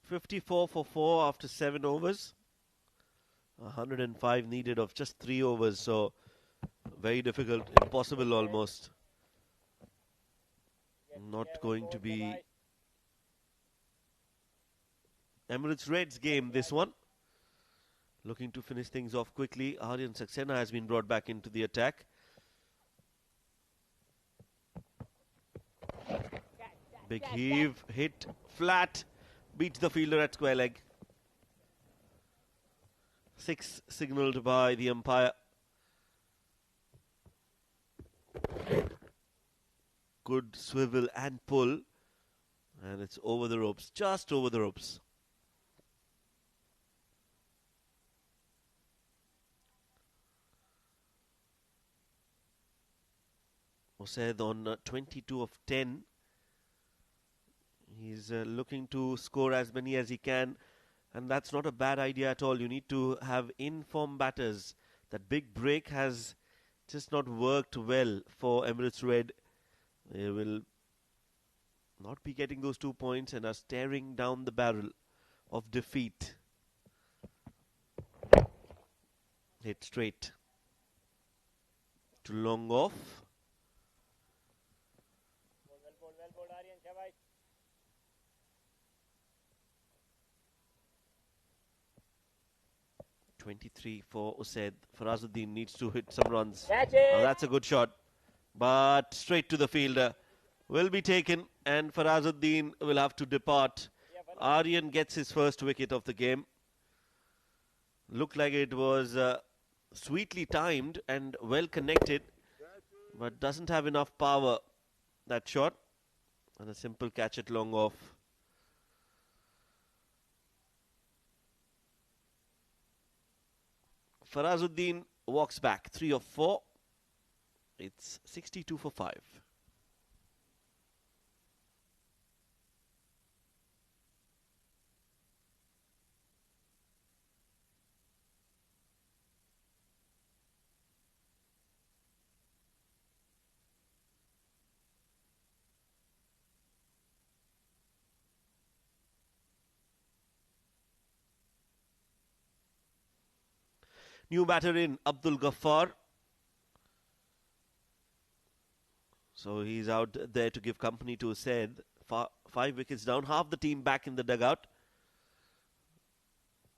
$54 for 4 after 7 overs. 105 needed of just 3 overs, so very difficult, impossible almost. Not going to be Emirates Reds game, this one. Looking to finish things off quickly. Aryan Saxena has been brought back into the attack. Big heave, hit, flat. Beats the fielder at square leg. 6 signalled by the umpire. Good swivel and pull. And it's over the ropes, just over the ropes. Mosaid on 22 of 10. He's looking to score as many as he can, and that's not a bad idea at all. You need to have in-form batters. That big break has just not worked well for Emirates Red. They will not be getting those 2 points and are staring down the barrel of defeat. Hit straight to long off. 23 for Usaid. Farazuddin needs to hit some runs. That's a good shot. But straight to the fielder. Will be taken and Farazuddin will have to depart. Aryan gets his first wicket of the game. Looked like it was sweetly timed and well connected. But doesn't have enough power, that shot. And a simple catch at long off. Farazuddin walks back, 3 of 4. It's 62 for 5. New batter in, Abdul Ghaffar. So he's out there to give company to Said. 5 wickets down, half the team back in the dugout.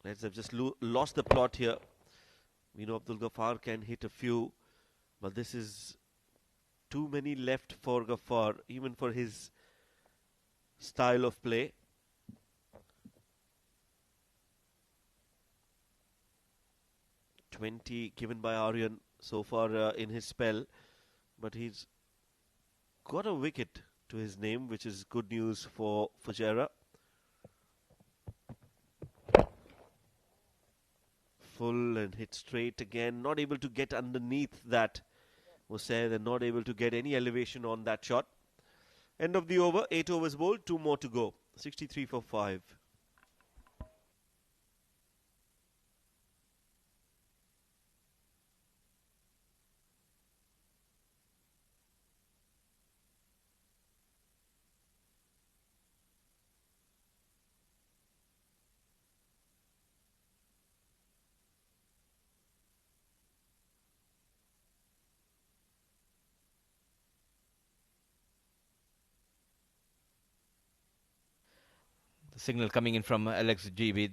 Reds have just lost the plot here. We know Abdul Ghaffar can hit a few, but this is too many left for Ghaffar, even for his style of play. .20 given by Aryan so far in his spell, but he's got a wicket to his name, which is good news for Fujairah. Full and hit straight again, not able to get underneath that. They're not able to get any elevation on that shot. End of the over, 8 overs bowled, 2 more to go. 63 for 5. Signal coming in from Alex GB.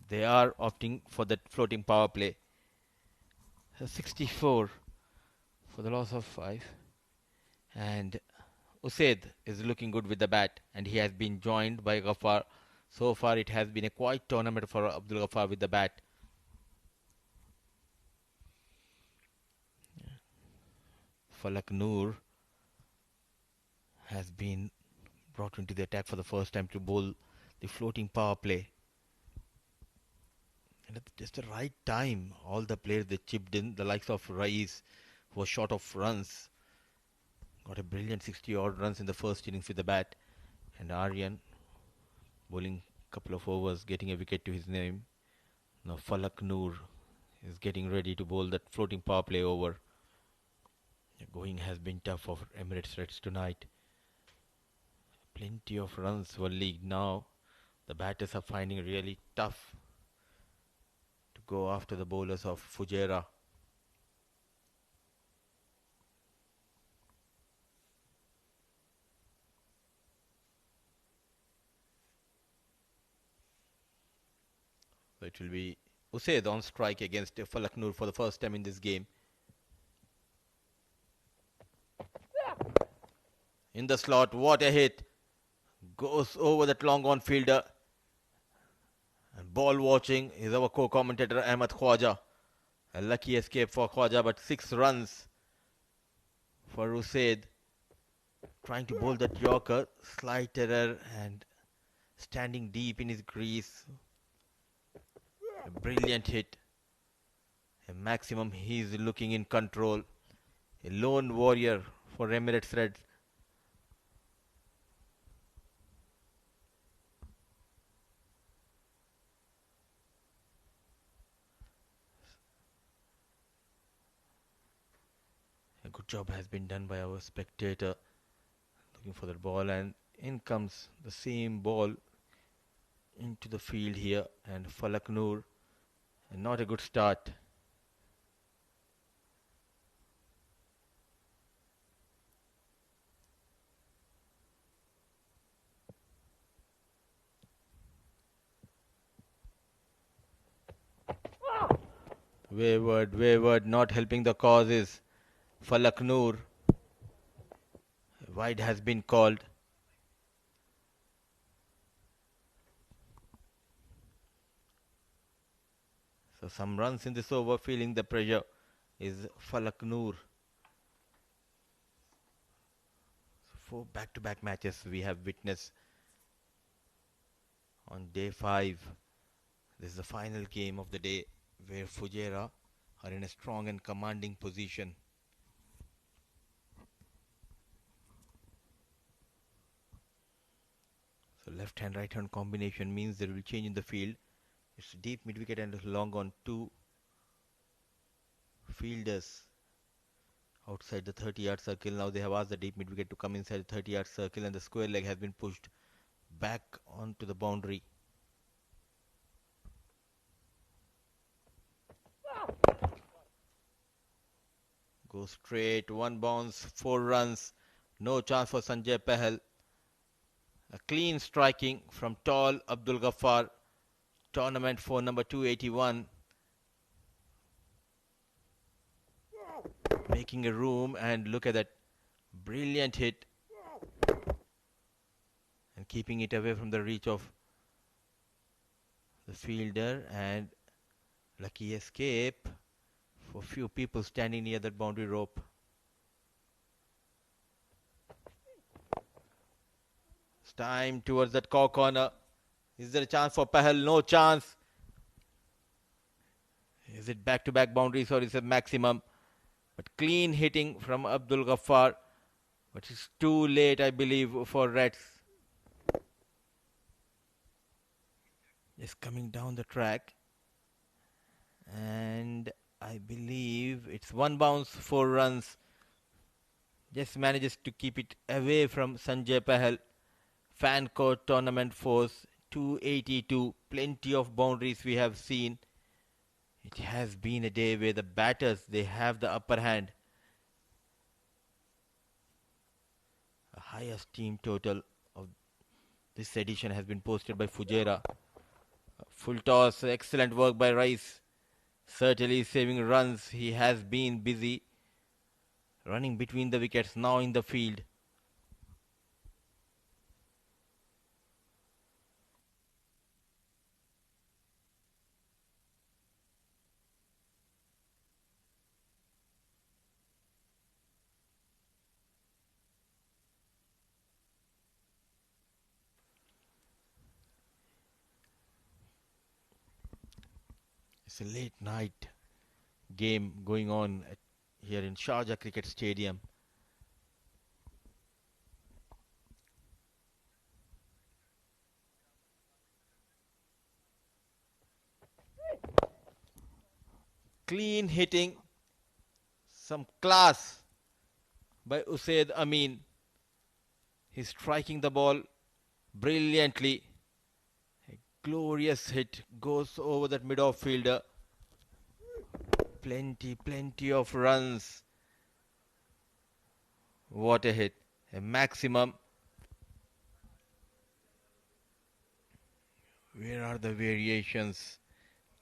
They are opting for that floating power play. 64 for the loss of 5. And Usaid is looking good with the bat, and he has been joined by Ghaffar. So far it has been a quiet tournament for Abdul Ghaffar with the bat. Falak Noor has been brought into the attack for the first time to bowl the floating power play. And at just the right time, all the players they chipped in, the likes of Rais, who was short of runs, got a brilliant 60-odd runs in the first innings with the bat, and Aryan bowling a couple of overs, getting a wicket to his name. Now Falak Noor is getting ready to bowl that floating power play over. The going has been tough for Emirates Reds tonight. Plenty of runs were leaked. Now the batters are finding it really tough to go after the bowlers of Fujairah. So it will be Usaid on strike against Falak Noor for the first time in this game. In the slot, what a hit. Goes over that long on fielder. And ball watching is our co-commentator Ahmed Khwaja. A lucky escape for Khwaja, but 6 runs for Usaid. Trying to bowl that Yorker. Slight error and standing deep in his crease. A brilliant hit. A maximum, he's looking in control. A lone warrior for Emirates Reds. A good job has been done by our spectator. Looking for that ball, and in comes the same ball into the field here, and Falak Noor. And not a good start. Wayward, not helping the cause is Falak Noor. Wide has been called. So some runs in this over, feeling the pressure, is Falak Noor. So 4 back-to-back matches we have witnessed on day 5. This is the final game of the day, where Fujairah are in a strong and commanding position. So left hand right hand combination means there will change in the field. It's deep mid wicket and long on 2 fielders outside the 30-yard circle. Now they have asked the deep mid wicket to come inside the 30-yard circle, and the square leg has been pushed back onto the boundary. Goes straight, one bounce, 4 runs. No chance for Sanjay Pahal. A clean striking from tall Abdul Ghaffar. Tournament for number 281. Making a room, and look at that brilliant hit. And keeping it away from the reach of the fielder, and lucky escape for few people standing near that boundary rope. It's time towards that corner. Is there a chance for Pahal? No chance. Is it back-to-back boundaries or is it maximum? But clean hitting from Abdul Ghaffar. But it's too late, I believe, for Reds. Just coming down the track. And I believe it's one bounce, 4 runs. Just manages to keep it away from Sanjay Pahal. Fancode tournament force 282. Plenty of boundaries we have seen. It has been a day where the batters, they have the upper hand. A highest team total of this edition has been posted by Fujairah. Full toss, excellent work by Rice. Certainly saving runs. He has been busy running between the wickets, now in the field. It's a late night game going on here in Sharjah Cricket Stadium. Clean hitting, some class by Usaid Amin. He's striking the ball brilliantly. A glorious hit goes over that mid-off fielder. Plenty of runs. What a hit. A maximum. Where are the variations?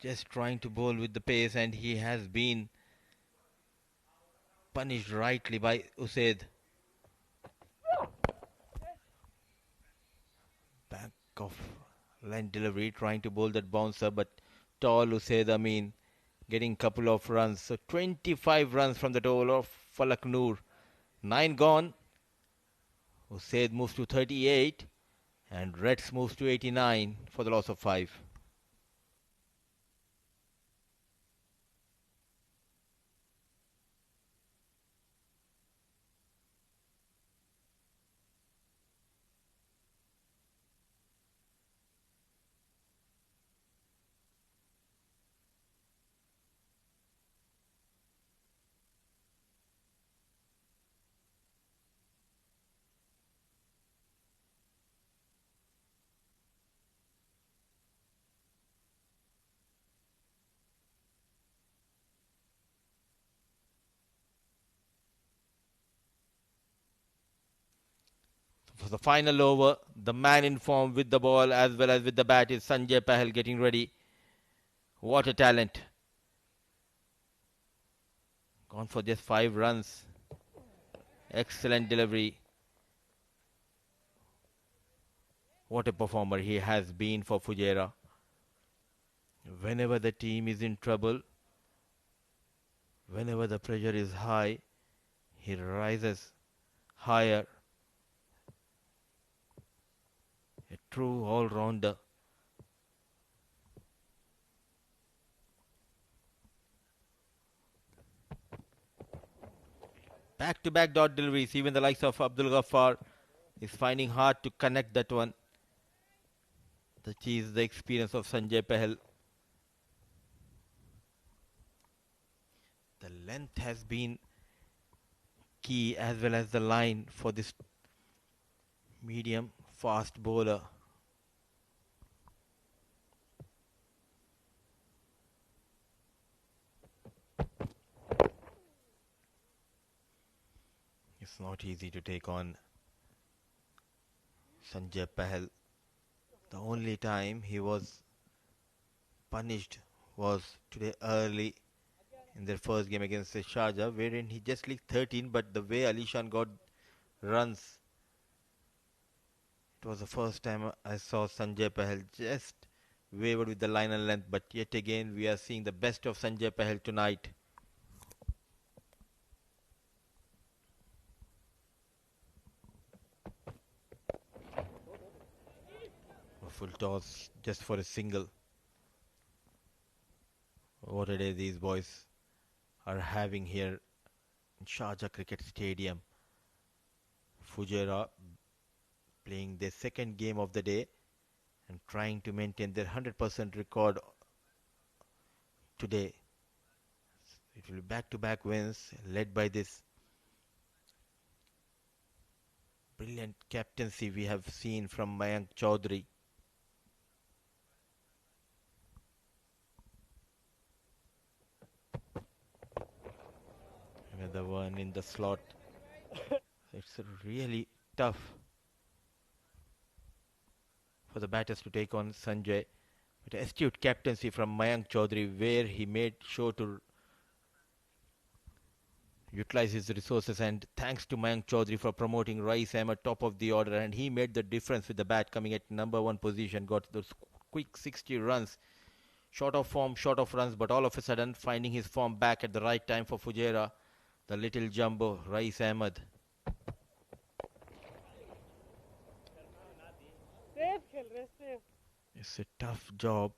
Just trying to bowl with the pace, and he has been punished rightly by Usaid. Back of line delivery, trying to bowl that bouncer, but tall Usaid Amin getting couple of runs. So 25 runs from the total of Falak Noor. 9 gone. Usaid moves to 38 and Reds moves to 89 for the loss of 5. For the final over, the man in form with the ball as well as with the bat is Sanjay Pahal getting ready. What a talent. Gone for just 5 runs. Excellent delivery. What a performer he has been for Fujairah. Whenever the team is in trouble, whenever the pressure is high, he rises higher. A true all-rounder. Back-to-back dot deliveries. Even the likes of Abdul Ghaffar is finding hard to connect that one. That is the experience of Sanjay Pahal. The length has been key as well as the line for this medium fast bowler. It's not easy to take on Sanjay Pahal. The only time he was punished was today early in their first game against the Sharjah, wherein he just leaked 13, but the way Alishan got runs, it was the first time I saw Sanjay Pahal just wavered with the line and length, but yet again we are seeing the best of Sanjay Pahal tonight. A full toss just for a single. What a day these boys are having here in Sharjah Cricket Stadium. Fujairah playing their second game of the day and trying to maintain their 100% record today. It will be back-to-back wins led by this brilliant captaincy we have seen from Mayank Chaudhary. Another one in the slot. It's really tough for the batters to take on Sanjay. But astute captaincy from Mayank Chaudhary, where he made sure to utilize his resources, and thanks to Mayank Chaudhary for promoting Rais Ahmed top of the order, and he made the difference with the bat coming at number 1 position, got those quick 60 runs. Short of form, short of runs, but all of a sudden finding his form back at the right time for Fujairah. The little jumbo, Rais Ahmed. It's a tough job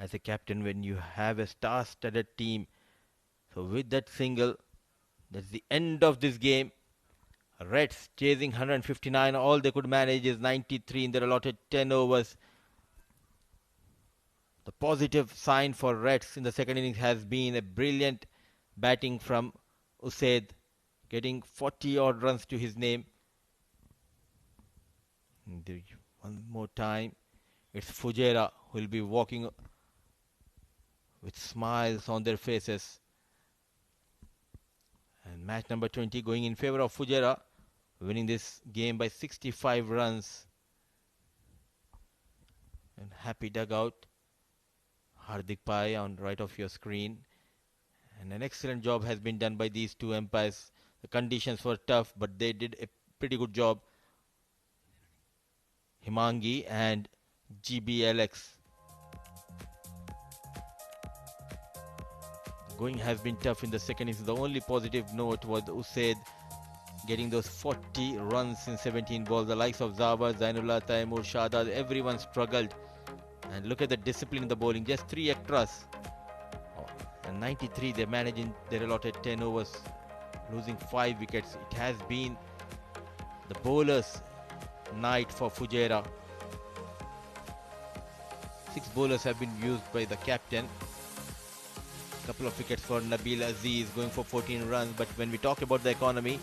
as a captain when you have a star-studded team. So with that single, that's the end of this game. Reds chasing 159. All they could manage is 93 in their allotted 10 overs. The positive sign for Reds in the second innings has been a brilliant batting from Usaid, getting 40 odd runs to his name. And one more time, it's Fujairah who will be walking with smiles on their faces. And match number 20 going in favor of Fujairah, winning this game by 65 runs. And happy dugout. Hardik Pai on right of your screen. And an excellent job has been done by these two umpires. The conditions were tough, but they did a pretty good job. Himangi and GBLX. Going has been tough in the second innings. The only positive note was Usaid getting those 40 runs in 17 balls. The likes of Zabar, Zainullah, Taimur, Shadad, everyone struggled. And look at the discipline in the bowling. Just 3 extras. And 93, they managed in their allotted 10 overs, losing 5 wickets. It has been the bowlers' night for Fujairah. 6 bowlers have been used by the captain. Couple of wickets for Nabil Aziz, going for 14 runs. But when we talk about the economy,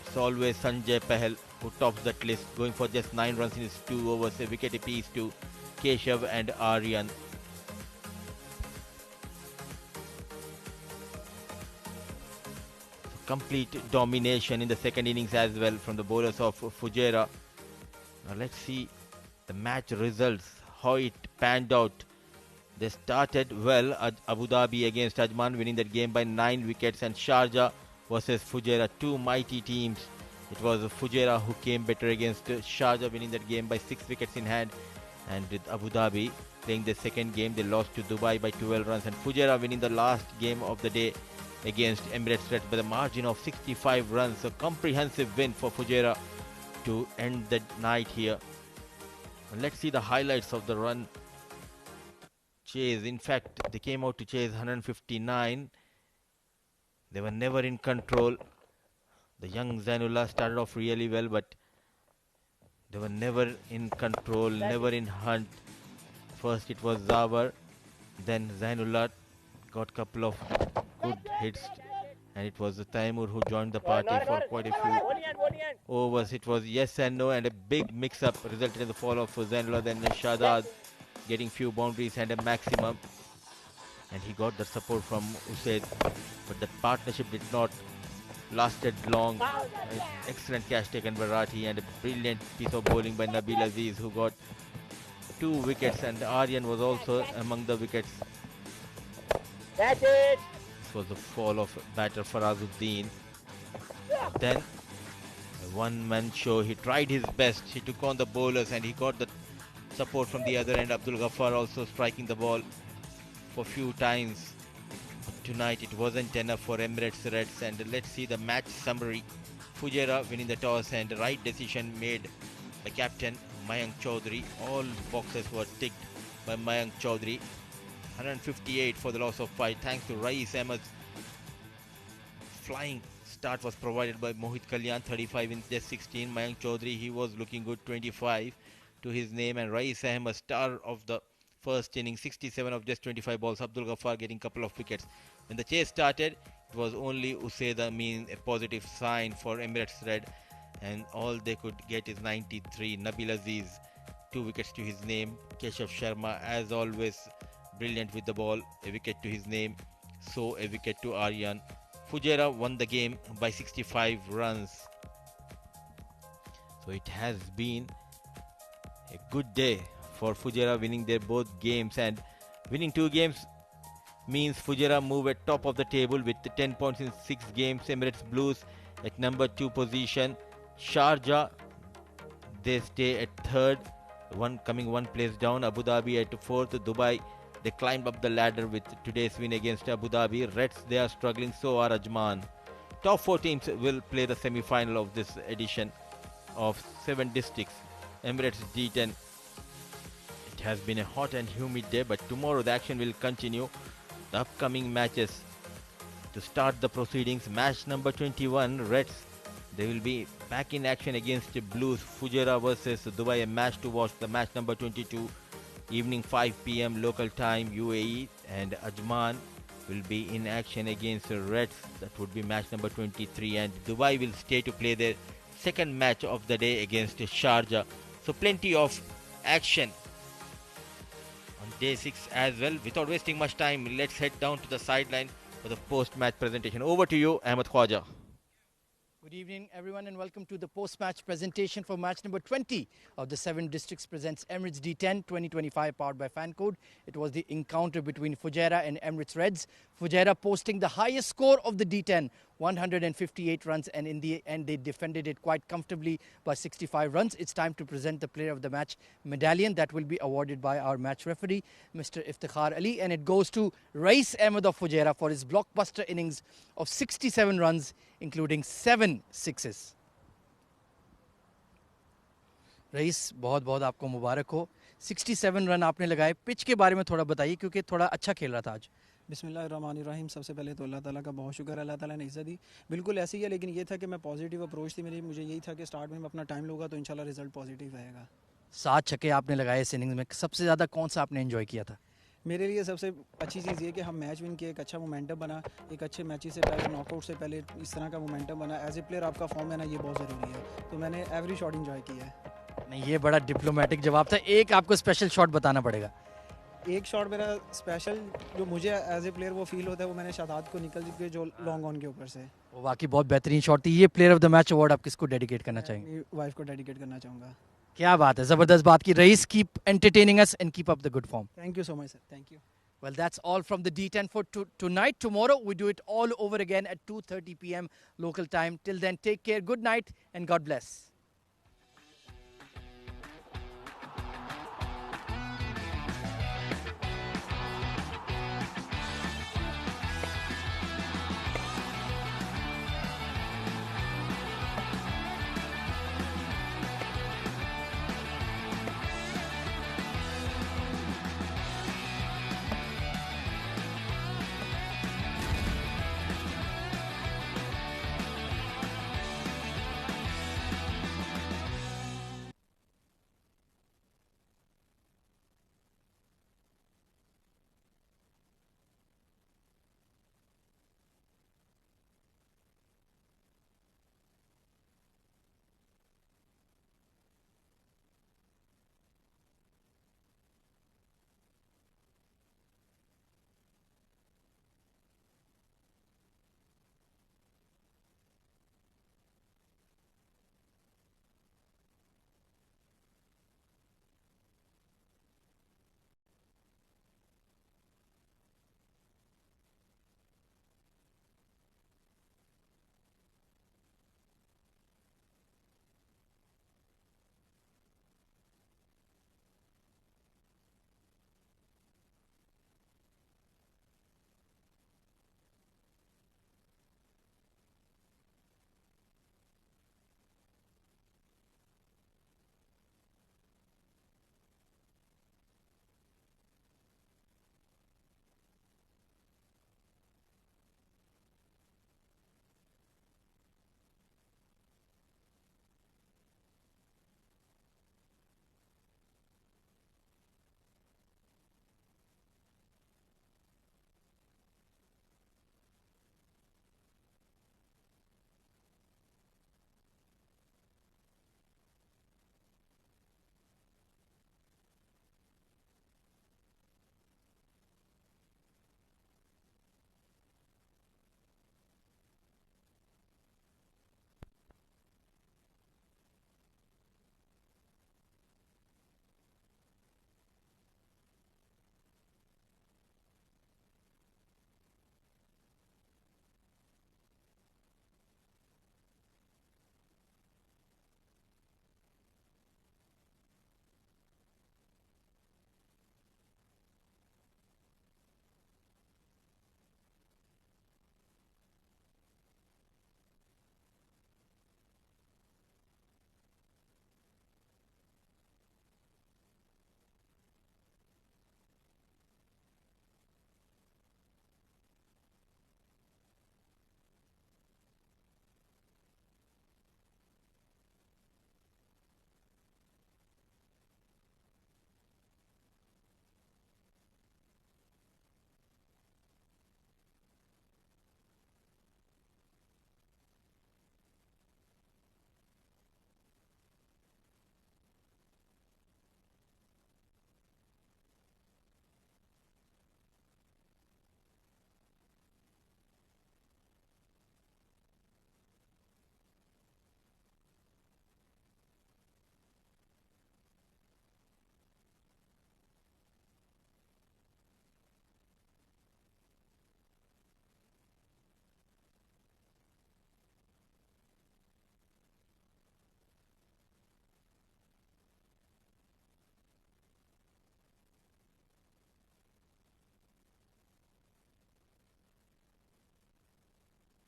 it's always Sanjay Pahal who tops that list, going for just 9 runs in his 2 overs, a wicket apiece to Keshav and Aryan. Complete domination in the second innings as well from the bowlers of Fujairah. Now let's see the match results, how it panned out. They started well at Abu Dhabi against Ajman, winning that game by 9 wickets, and Sharjah versus Fujairah, 2 mighty teams. It was Fujairah who came better against Sharjah, winning that game by 6 wickets in hand. And with Abu Dhabi playing the second game, they lost to Dubai by 12 runs, and Fujairah winning the last game of the day against Emirates Red by the margin of 65 runs. A comprehensive win for Fujairah to end the night here. And let's see the highlights of the run chase. In fact, they came out to chase 159. They were never in control. The young Zainullah started off really well, but they were never in control, never in hunt. First it was Zabar, then Zainullah got a couple of good hits, and it was Taimur who joined the party for quite a few overs. It was yes and no, and a big mix-up resulted in the fall of Zainullah. Then Shadad getting few boundaries and a maximum, and he got the support from Usaid, but the partnership did not lasted long. Excellent catch taken by Rathi and a brilliant piece of bowling by Nabil Aziz, who got 2 wickets, and Aryan was also among the wickets. This was the fall of batter Farazuddin. Then a one-man show. He tried his best. He took on the bowlers and he got the support from the other end. Abdul Ghaffar also striking the ball for few times. But tonight it wasn't enough for Emirates Reds, and let's see the match summary. Fujairah winning the toss, and the right decision made by captain Mayank Chaudhary. All boxes were ticked by Mayank Chaudhary. 158 for the loss of 5 thanks to Rais Ahmed's flying start was provided by Mohit Kalyan, 35 in just 16. Mayank Chaudhary, he was looking good, 25 to his name, and Rais Ahmed, star of the first inning, 67 of just 25 balls. Abdul Ghaffar getting a couple of wickets. When the chase started, it was only Usaida mean a positive sign for Emirates Red, and all they could get is 93. Nabil Aziz, 2 wickets to his name. Keshav Sharma, as always, brilliant with the ball, a wicket to his name. So a wicket to Aryan. Fujairah won the game by 65 runs. So it has been a good day for Fujairah, winning their both games, and winning 2 games means Fujairah move at top of the table with 10 points in 6 games. Emirates Blues at number 2 position. Sharjah, they stay at 3rd, coming 1 place down. Abu Dhabi at 4th. Dubai, they climbed up the ladder with today's win against Abu Dhabi. Reds, they are struggling, so are Ajman. Top 4 teams will play the semi-final of this edition of 7 districts. Emirates D10. It has been a hot and humid day, but tomorrow the action will continue. The upcoming matches to start the proceedings. Match number 21, Reds, they will be back in action against the Blues. Fujairah versus Dubai, a match to watch. The match number 22, evening 5 p.m. local time UAE, and Ajman will be in action against the Reds. That would be match number 23, and Dubai will stay to play their second match of the day against Sharjah. So plenty of action on day 6 as well. Without wasting much time, let's head down to the sideline for the post-match presentation. Over to you, Ahmed Khwaja. Good evening, everyone, and welcome to the post-match presentation for match number 20 of the 7 Districts presents Emirates D10 2025, powered by Fancode. It was the encounter between Fujairah and Emirates Reds. Fujairah posting the highest score of the D10, 158 runs, and in the end they defended it quite comfortably by 65 runs. It's time to present the player of the match medallion that will be awarded by our match referee, Mr. Iftikhar Ali, and it goes to Rais Ahmed of Fujairah for his blockbuster innings of 67 runs, including 7 sixes. Rice, बहुत बहुत आपको मुबारक हो. 67 run आपने लगाए. Pitch के बारे में थोड़ा बताइए, क्योंकि थोड़ा अच्छा खेल रहा था आज. बिस्मिल्लाहिर्रहमानिर्रहीम. सबसे पहले तो अल्लाह ताला का बहुत शुक्र है, अल्लाह ताला ने इज़्ज़त दी. बिल्कुल ऐसे ही है, लेकिन ये था कि मैं पॉजिटिव अप्रोच थी मेरी. मुझे यही था कि स्टार्ट में मैं अपना टाइम लूँगा तो इंशाल्लाह रिजल्ट पॉजिटिव आएगा. 7 छक्के आपने लगाए इस इनिंग्स में. सबसे ज़्यादा कौन सा आपने एंजॉय किया था? मेरे लिए सबसे अच्छी चीज़ ये कि हम मैच विन किए, एक अच्छा मोमेंटम बना. एक अच्छे मैचेस से पहले, नॉकआउट से पहले इस तरह का मोमेंटम बना. एज ए प्लेयर आपका फॉर्म है ना, ये बहुत ज़रूरी है. तो मैंने एवरी शॉट इंजॉय किया है. नहीं, ये बड़ा डिप्लोमेटिक जवाब था. एक आपको स्पेशल शॉट बताना पड़ेगा. एक शॉट मेरा स्पेशल जो मुझे एज ए प्लेयर वो फील होता है, वो मैंने शादात को निकल के जो लॉन्ग ऑन के ऊपर से, वो वाकई बहुत बेहतरीन शॉट थी. ये player of the match award आप किसको डेडिकेट करना चाहेंगे? वाइफ को डेडिकेट करना चाहूँगा. क्या बात है, ज़बरदस्त बात की. Raees, keep entertaining us and keep up the good form. Thank you so much sir. Thank you. Well, that's all from the D10 for tonight. Tomorrow, we do it all over again at 2:30 p.m. local time. Till then, take care, good night, and God bless.